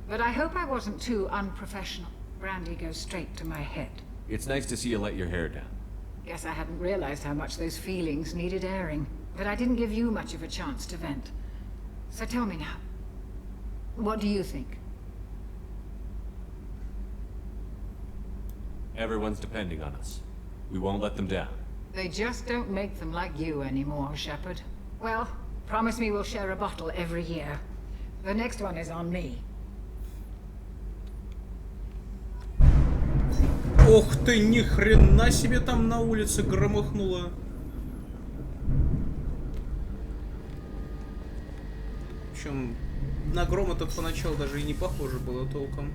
But I hope I wasn't too unprofessional. Brandy goes straight to my head. It's nice to see you let your hair down. Guess I hadn't realized how much those feelings needed airing. But I didn't give you much of a chance to vent. So tell me now. What do you think? Everyone's depending on us. We won't let them down. They just don't make them like you anymore, Shepard. Well, promise me we'll share a bottle every year. The next one is on me. Ох ты, ни хрена себе там на улице громыхнуло. Причем на гром этот поначалу даже и не похоже было толком.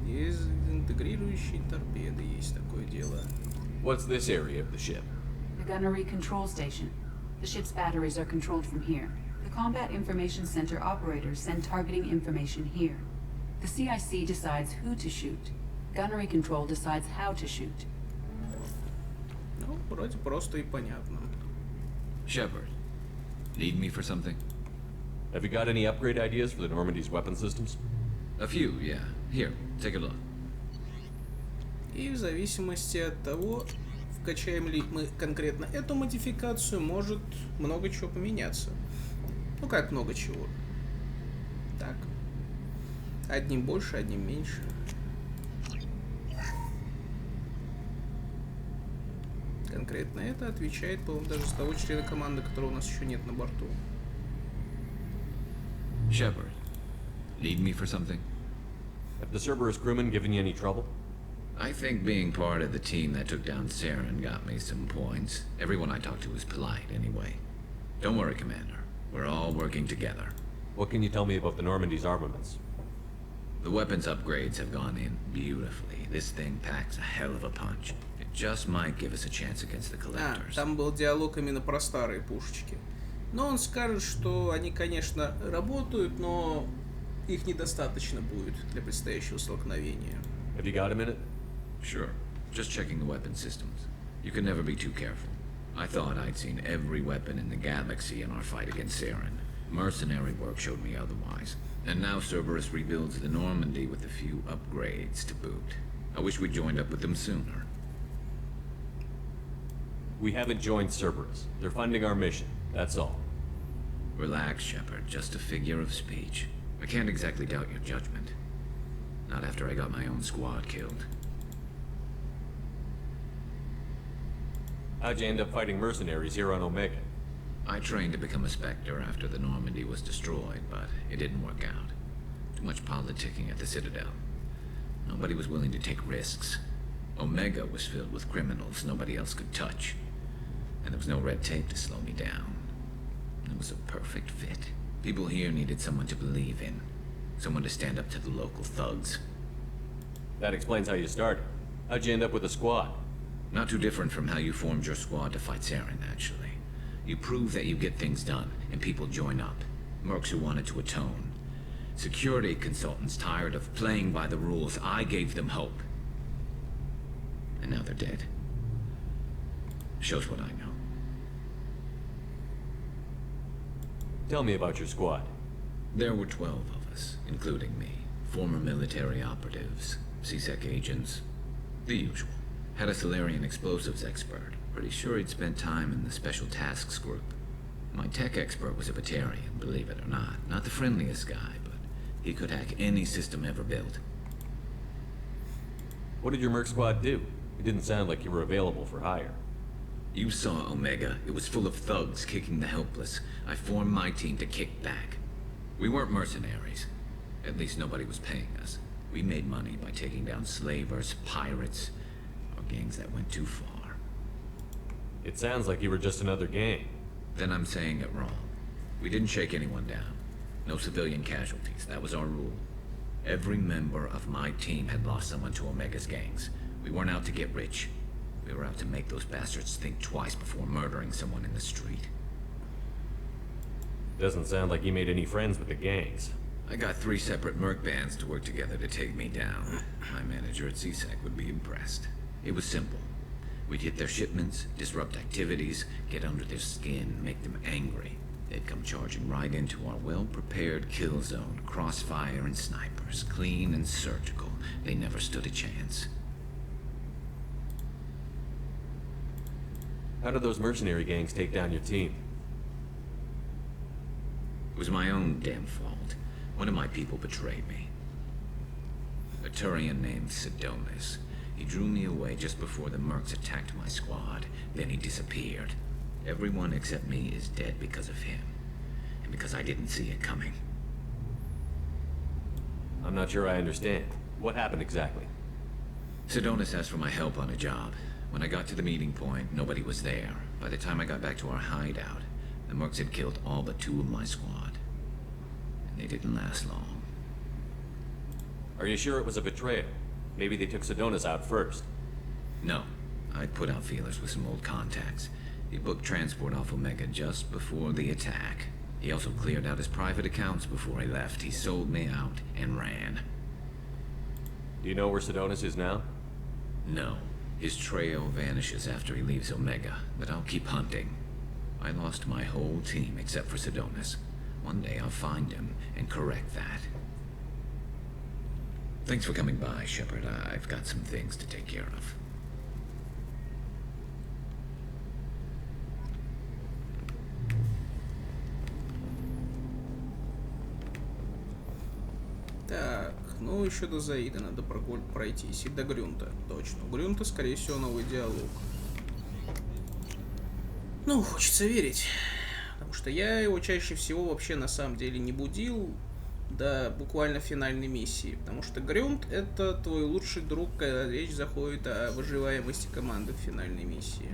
Дезинтегрирующие торпеды, есть такое дело. What's this area of the ship? The gunnery control station. The ship's batteries are controlled from here. The Combat Information Center operators send targeting information here. The CIC decides who to shoot. Gunnery control decides how to shoot. Ну, вроде просто и понятно. Shepard, need me for something? Have you got any upgrade ideas for the Normandy's weapon systems? A few, yeah. Here, take a look. И в зависимости от того, вкачаем ли мы конкретно эту модификацию, может много чего поменяться. Ну как много чего? Так. Одним больше, одним меньше. Конкретно это отвечает, по-моему, даже с того члена команды, которого у нас еще нет на борту. Shepard, need me for something? Have the Cerberus crewmen given you any trouble? I think being part of the team that took down Saren got me some points. Everyone I talked to was polite anyway. Don't worry, Commander. We're all working together. What can you tell me about the Normandy's armaments? The weapons upgrades have gone in beautifully. This thing packs a hell of a punch. It just might give us a chance against the collectors. Там был диалог именно про старые пушечки. Но он скажет, что они, конечно, работают, но их недостаточно будет для предстоящего столкновения. Have you got a minute? Sure. Just checking the weapon systems. You can never be too careful. I thought I'd seen every weapon in the galaxy in our fight against Saren. Mercenary work showed me otherwise. And now Cerberus rebuilds the Normandy with a few upgrades to boot. I wish we'd joined up with them sooner. We haven't joined Cerberus. They're funding our mission. That's all. Relax, Shepard. Just a figure of speech. I can't exactly doubt your judgment. Not after I got my own squad killed. How'd you end up fighting mercenaries here on Omega? I trained to become a Spectre after the Normandy was destroyed, but it didn't work out. Too much politicking at the Citadel. Nobody was willing to take risks. Omega was filled with criminals nobody else could touch. And there was no red tape to slow me down. It was a perfect fit. People here needed someone to believe in. Someone to stand up to the local thugs. That explains how you started. How'd you end up with a squad? Not too different from how you formed your squad to fight Saren, actually. You prove that you get things done, and people join up. Mercs who wanted to atone. Security consultants tired of playing by the rules. I gave them hope. And now they're dead. Shows what I know. Tell me about your squad. There were 12 of us, including me. Former military operatives, CSEC agents, the usual. Had a Solarian explosives expert. Pretty sure he'd spent time in the Special Tasks Group. My tech expert was a Batarian, believe it or not. Not the friendliest guy, but he could hack any system ever built. What did your merc squad do? It didn't sound like you were available for hire. You saw Omega. It was full of thugs kicking the helpless. I formed my team to kick back. We weren't mercenaries. At least nobody was paying us. We made money by taking down slavers, pirates, or gangs that went too far. It sounds like you were just another gang. Then I'm saying it wrong. We didn't shake anyone down. No civilian casualties. That was our rule. Every member of my team had lost someone to Omega's gangs. We weren't out to get rich. We were out to make those bastards think twice before murdering someone in the street. Doesn't sound like you made any friends with the gangs. I got 3 separate merc bands to work together to take me down. My manager at CSEC would be impressed. It was simple. We'd hit their shipments, disrupt activities, get under their skin, make them angry. They'd come charging right into our well-prepared kill zone, crossfire and snipers, clean and surgical. They never stood a chance. How did those mercenary gangs take down your team? It was my own damn fault. One of my people betrayed me. A Turian named Sidonis. He drew me away just before the mercs attacked my squad. Then he disappeared. Everyone except me is dead because of him. And because I didn't see it coming. I'm not sure I understand. What happened exactly? Sidonis asked for my help on a job. When I got to the meeting point, nobody was there. By the time I got back to our hideout, the mercs had killed all but 2 of my squad. And they didn't last long. Are you sure it was a betrayal? Maybe they took Sidonis out first. No. I put out feelers with some old contacts. He booked transport off Omega just before the attack. He also cleared out his private accounts before he left. He sold me out and ran. Do you know where Sidonis is now? No. His trail vanishes after he leaves Omega, but I'll keep hunting. I lost my whole team except for Sidonis. One day I'll find him and correct that. Thanks for coming by, Shepard. I've got some things to take care of. Так, ну еще до Заида надо пройтись. И до Грюнта, точно. У Грюнта, скорее всего, новый диалог. Ну, хочется верить. Потому что я его чаще всего вообще на самом деле не будил до буквально финальной миссии. Потому что Грюнт — это твой лучший друг, когда речь заходит о выживаемости команды в финальной миссии.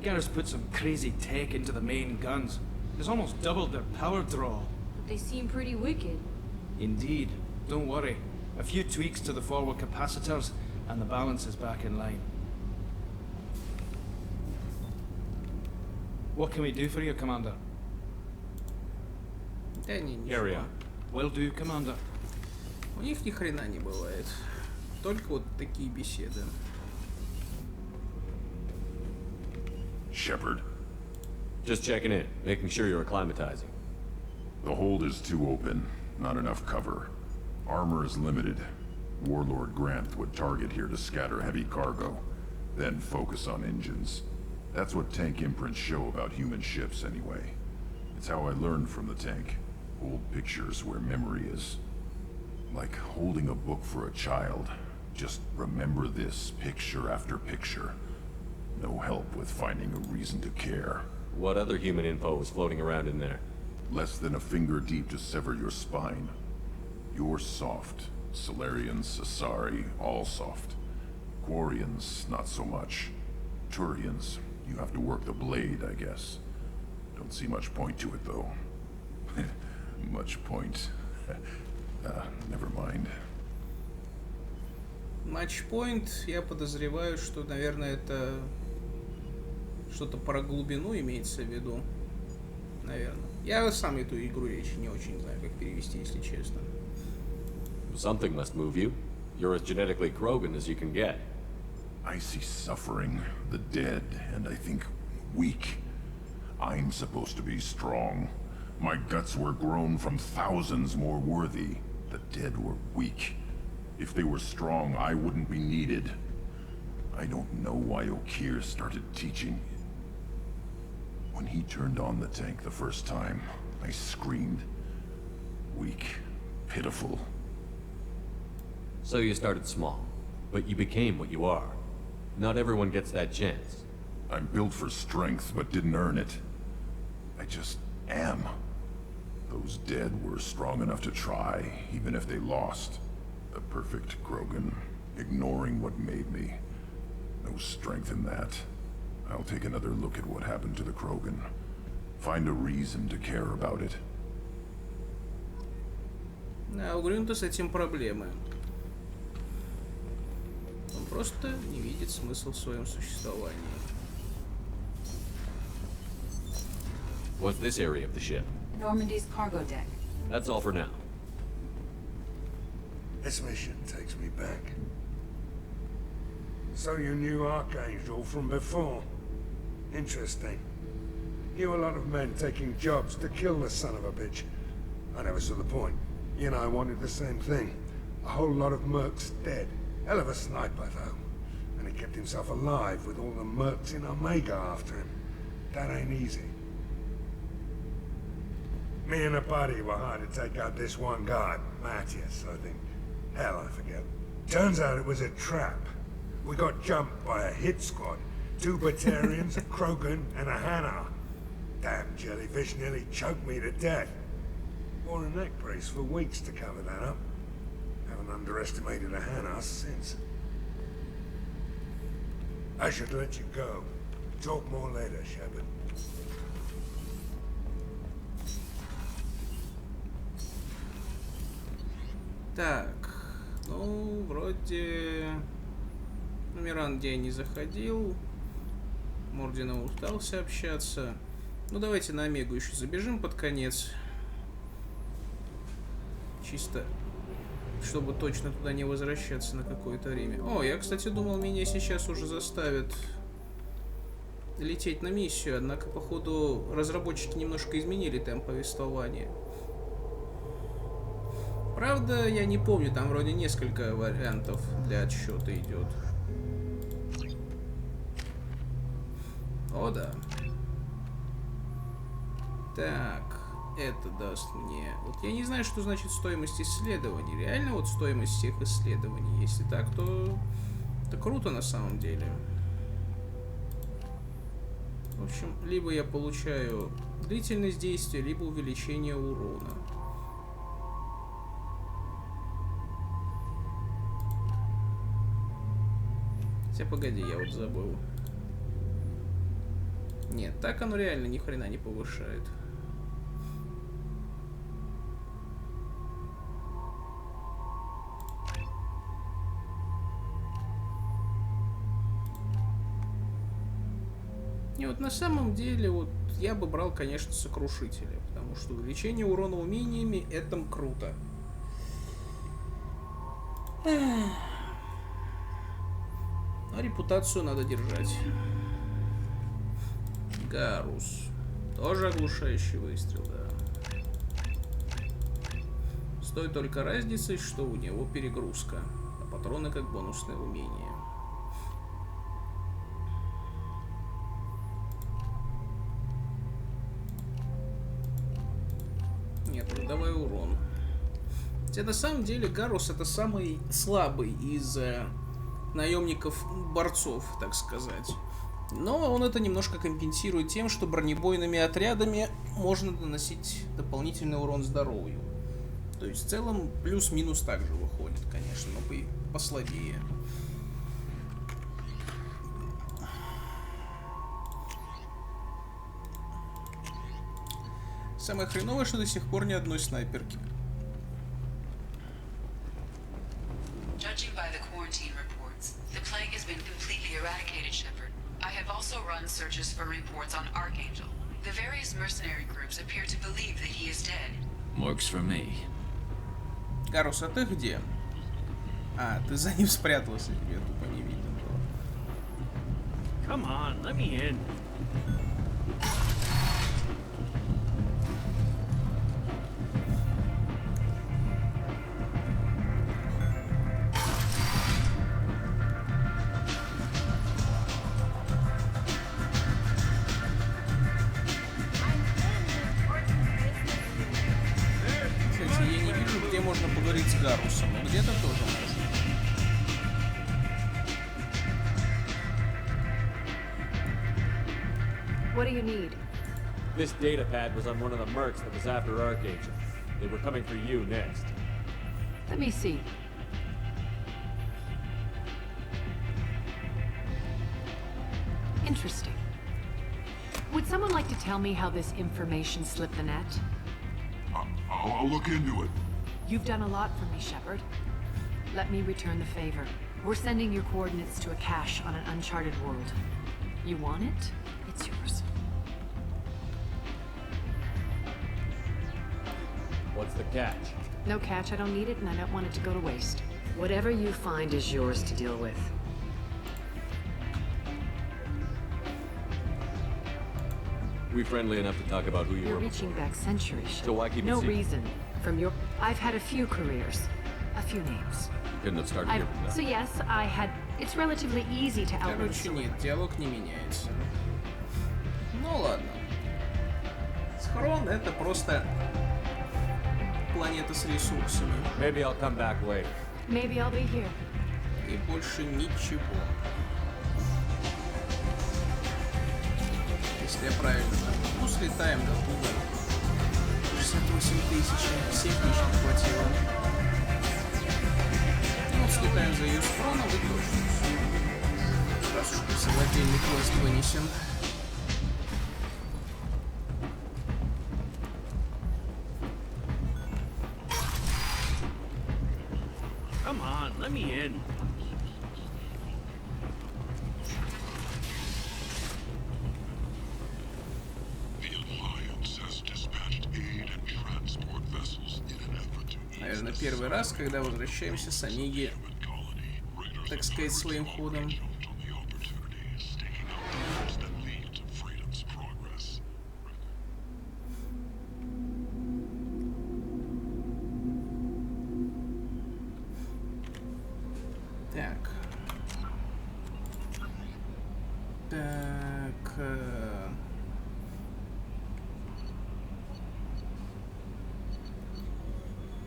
Garrus put some crazy tech into the main guns. It's almost doubled their power draw. But they seem pretty wicked. Indeed. Don't worry. A few tweaks to the forward capacitors, and the balance is back in line. What can we do for you, Commander? Да не, Carry on. Will do, Commander. У них ни хрена не бывает. Только вот такие беседы. Shepard. Just checking in, making sure you're acclimatizing. The hold is too open. Not enough cover. Armor is limited. Warlord Grant would target here to scatter heavy cargo, then focus on engines. That's what tank imprints show about human ships anyway. It's how I learned from the tank. Old pictures where memory is. Like holding a book for a child. Just remember this picture after picture. No help with finding a reason to care. What other human info was floating around in there? Less than a finger deep to sever your spine. You're soft. Solarians, Asari, all soft. Quarians, not so much. Turians, you have to work the blade, I guess. Don't see much point to it, though. Much point. Never mind. Матчпоинт, я подозреваю, что, наверное, это что-то про глубину имеется в виду. Наверное. Я сам эту игру речи не очень знаю, как перевести, если честно. Something must move you. You're as genetically Krogan as you can get. I see suffering, the dead, and I think weak. I'm supposed to be strong. My guts were grown from thousands more worthy. The dead were weak. If they were strong, I wouldn't be needed. I don't know why Okir started teaching. When he turned on the tank the first time, I screamed. Weak, pitiful. So you started small. but you became what you are. Not everyone gets that chance. I'm built for strength, but didn't earn it. I just am. Those dead were strong enough to try, even if they lost. A perfect Krogan, ignoring what made me. No strength in that. I'll take another look at what happened to the Krogan. Find a reason to care about it. Да, у Грюнта с этим проблемы. Он просто не видит смысл в своем существовании. What's this area of the ship? Normandy's cargo deck. That's all for now. This mission takes me back. So you knew Archangel from before? Interesting. Knew a lot of men taking jobs to kill the son of a bitch. I never saw the point. You and I wanted the same thing. A whole lot of mercs dead. Hell of a sniper, though. And he kept himself alive with all the mercs in Omega after him. That ain't easy. Me and a buddy were hired to take out this one guy, Matthias, I think. Hell, I forget. Turns out it was a trap. We got jumped by a hit squad. 2 Batarians, a Krogan, and a Hanar. Damn jellyfish nearly choked me to death. Wore a neck brace for weeks to cover that up. Haven't underestimated a Hanar since. I should let you go. Talk more later, Shepard. Так, ну, вроде на Миранде я не заходил. Мордина устался общаться. Ну, давайте на Омегу еще забежим под конец. Чисто, чтобы точно туда не возвращаться на какое-то время. О, я, кстати, думал, меня сейчас уже заставят лететь на миссию. Однако, походу, разработчики немножко изменили темп повествования. Правда, я не помню, там вроде несколько вариантов для отсчета идет. О, да. Так, это даст мне... Вот я не знаю, что значит стоимость исследований. Реально вот стоимость всех исследований. Если так, то это круто на самом деле. В общем, либо я получаю длительность действия, либо увеличение урона. Хотя, погоди, я вот забыл. Нет, так оно реально ни хрена не повышает. И вот на самом деле, вот я бы брал, конечно, сокрушителя, потому что увеличение урона умениями — это круто. Но репутацию надо держать. Гарус. Тоже оглушающий выстрел, да. С той только разницей, что у него перегрузка, а патроны как бонусное умение. Нет, ну давай урон. Хотя на самом деле Гарус — это самый слабый из наемников-борцов, так сказать. Но он это немножко компенсирует тем, что бронебойными отрядами можно наносить дополнительный урон здоровью. То есть в целом плюс-минус так же выходит, конечно, но послабее. Самое хреновое, что до сих пор ни одной снайперки. Judging by the quarantine reports, the plague has been completely eradicated, Shepard. I have also run searches for reports on Archangel. The various mercenary groups appear to believe that he is dead. Works for me. Гарус, а ты где? А, ты за ним спрятался, тебе тупо не видно было. Come on, let me in. Кстати, я не вижу, где можно поговорить с Гарусом, но где-то тоже можно. do you need? This data pad was on one of the mercs that was after Archangel. They were coming for you next. Let me see. Interesting. Would someone like to tell me how this information slipped the net? I'll look into it. You've done a lot for me, Shepard. Let me return the favor. We're sending your coordinates to a cache on an uncharted world. You want it? It's yours. What's the catch? No catch, I don't need it, and I don't want it to go to waste. Whatever you find is yours to deal with. We friendly enough to talk about who you You're were reaching back centuries. So why keep it No secret? reason. From your... I've had a few careers. A few names. Couldn't have started here from that. So yes, I had... It's relatively easy to outwit. Короче, нет, диалог не меняется. Ну ладно. Схрон — это просто планета с ресурсами. Maybe I'll come back later. Maybe I'll be here. И больше ничего. Если я правильно знаю. Ну, слетаем до туда. 68 тысяч. Всех лишних хватило. Ну, вот слетаем за ее схроном и точно. Раз уж самодельный квест вынесен. Come on, let me in. Наверное, первый раз, когда возвращаемся с Омеги, так сказать, своим ходом. Так.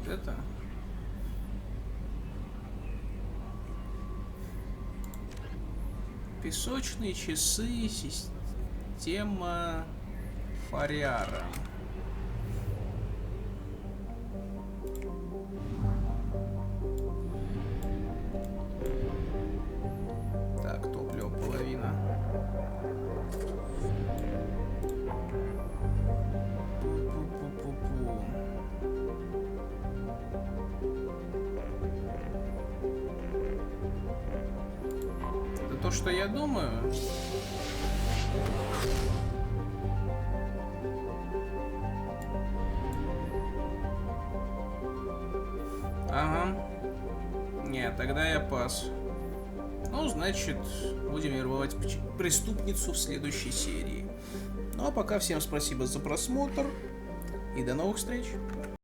Это песочные часы, система Фариара. Так, топливо половина. Это то, что я думаю. Ага. Нет, тогда я пас. Ну, значит, будем вербовать преступницу в следующей серии. Ну, а пока всем спасибо за просмотр и до новых встреч.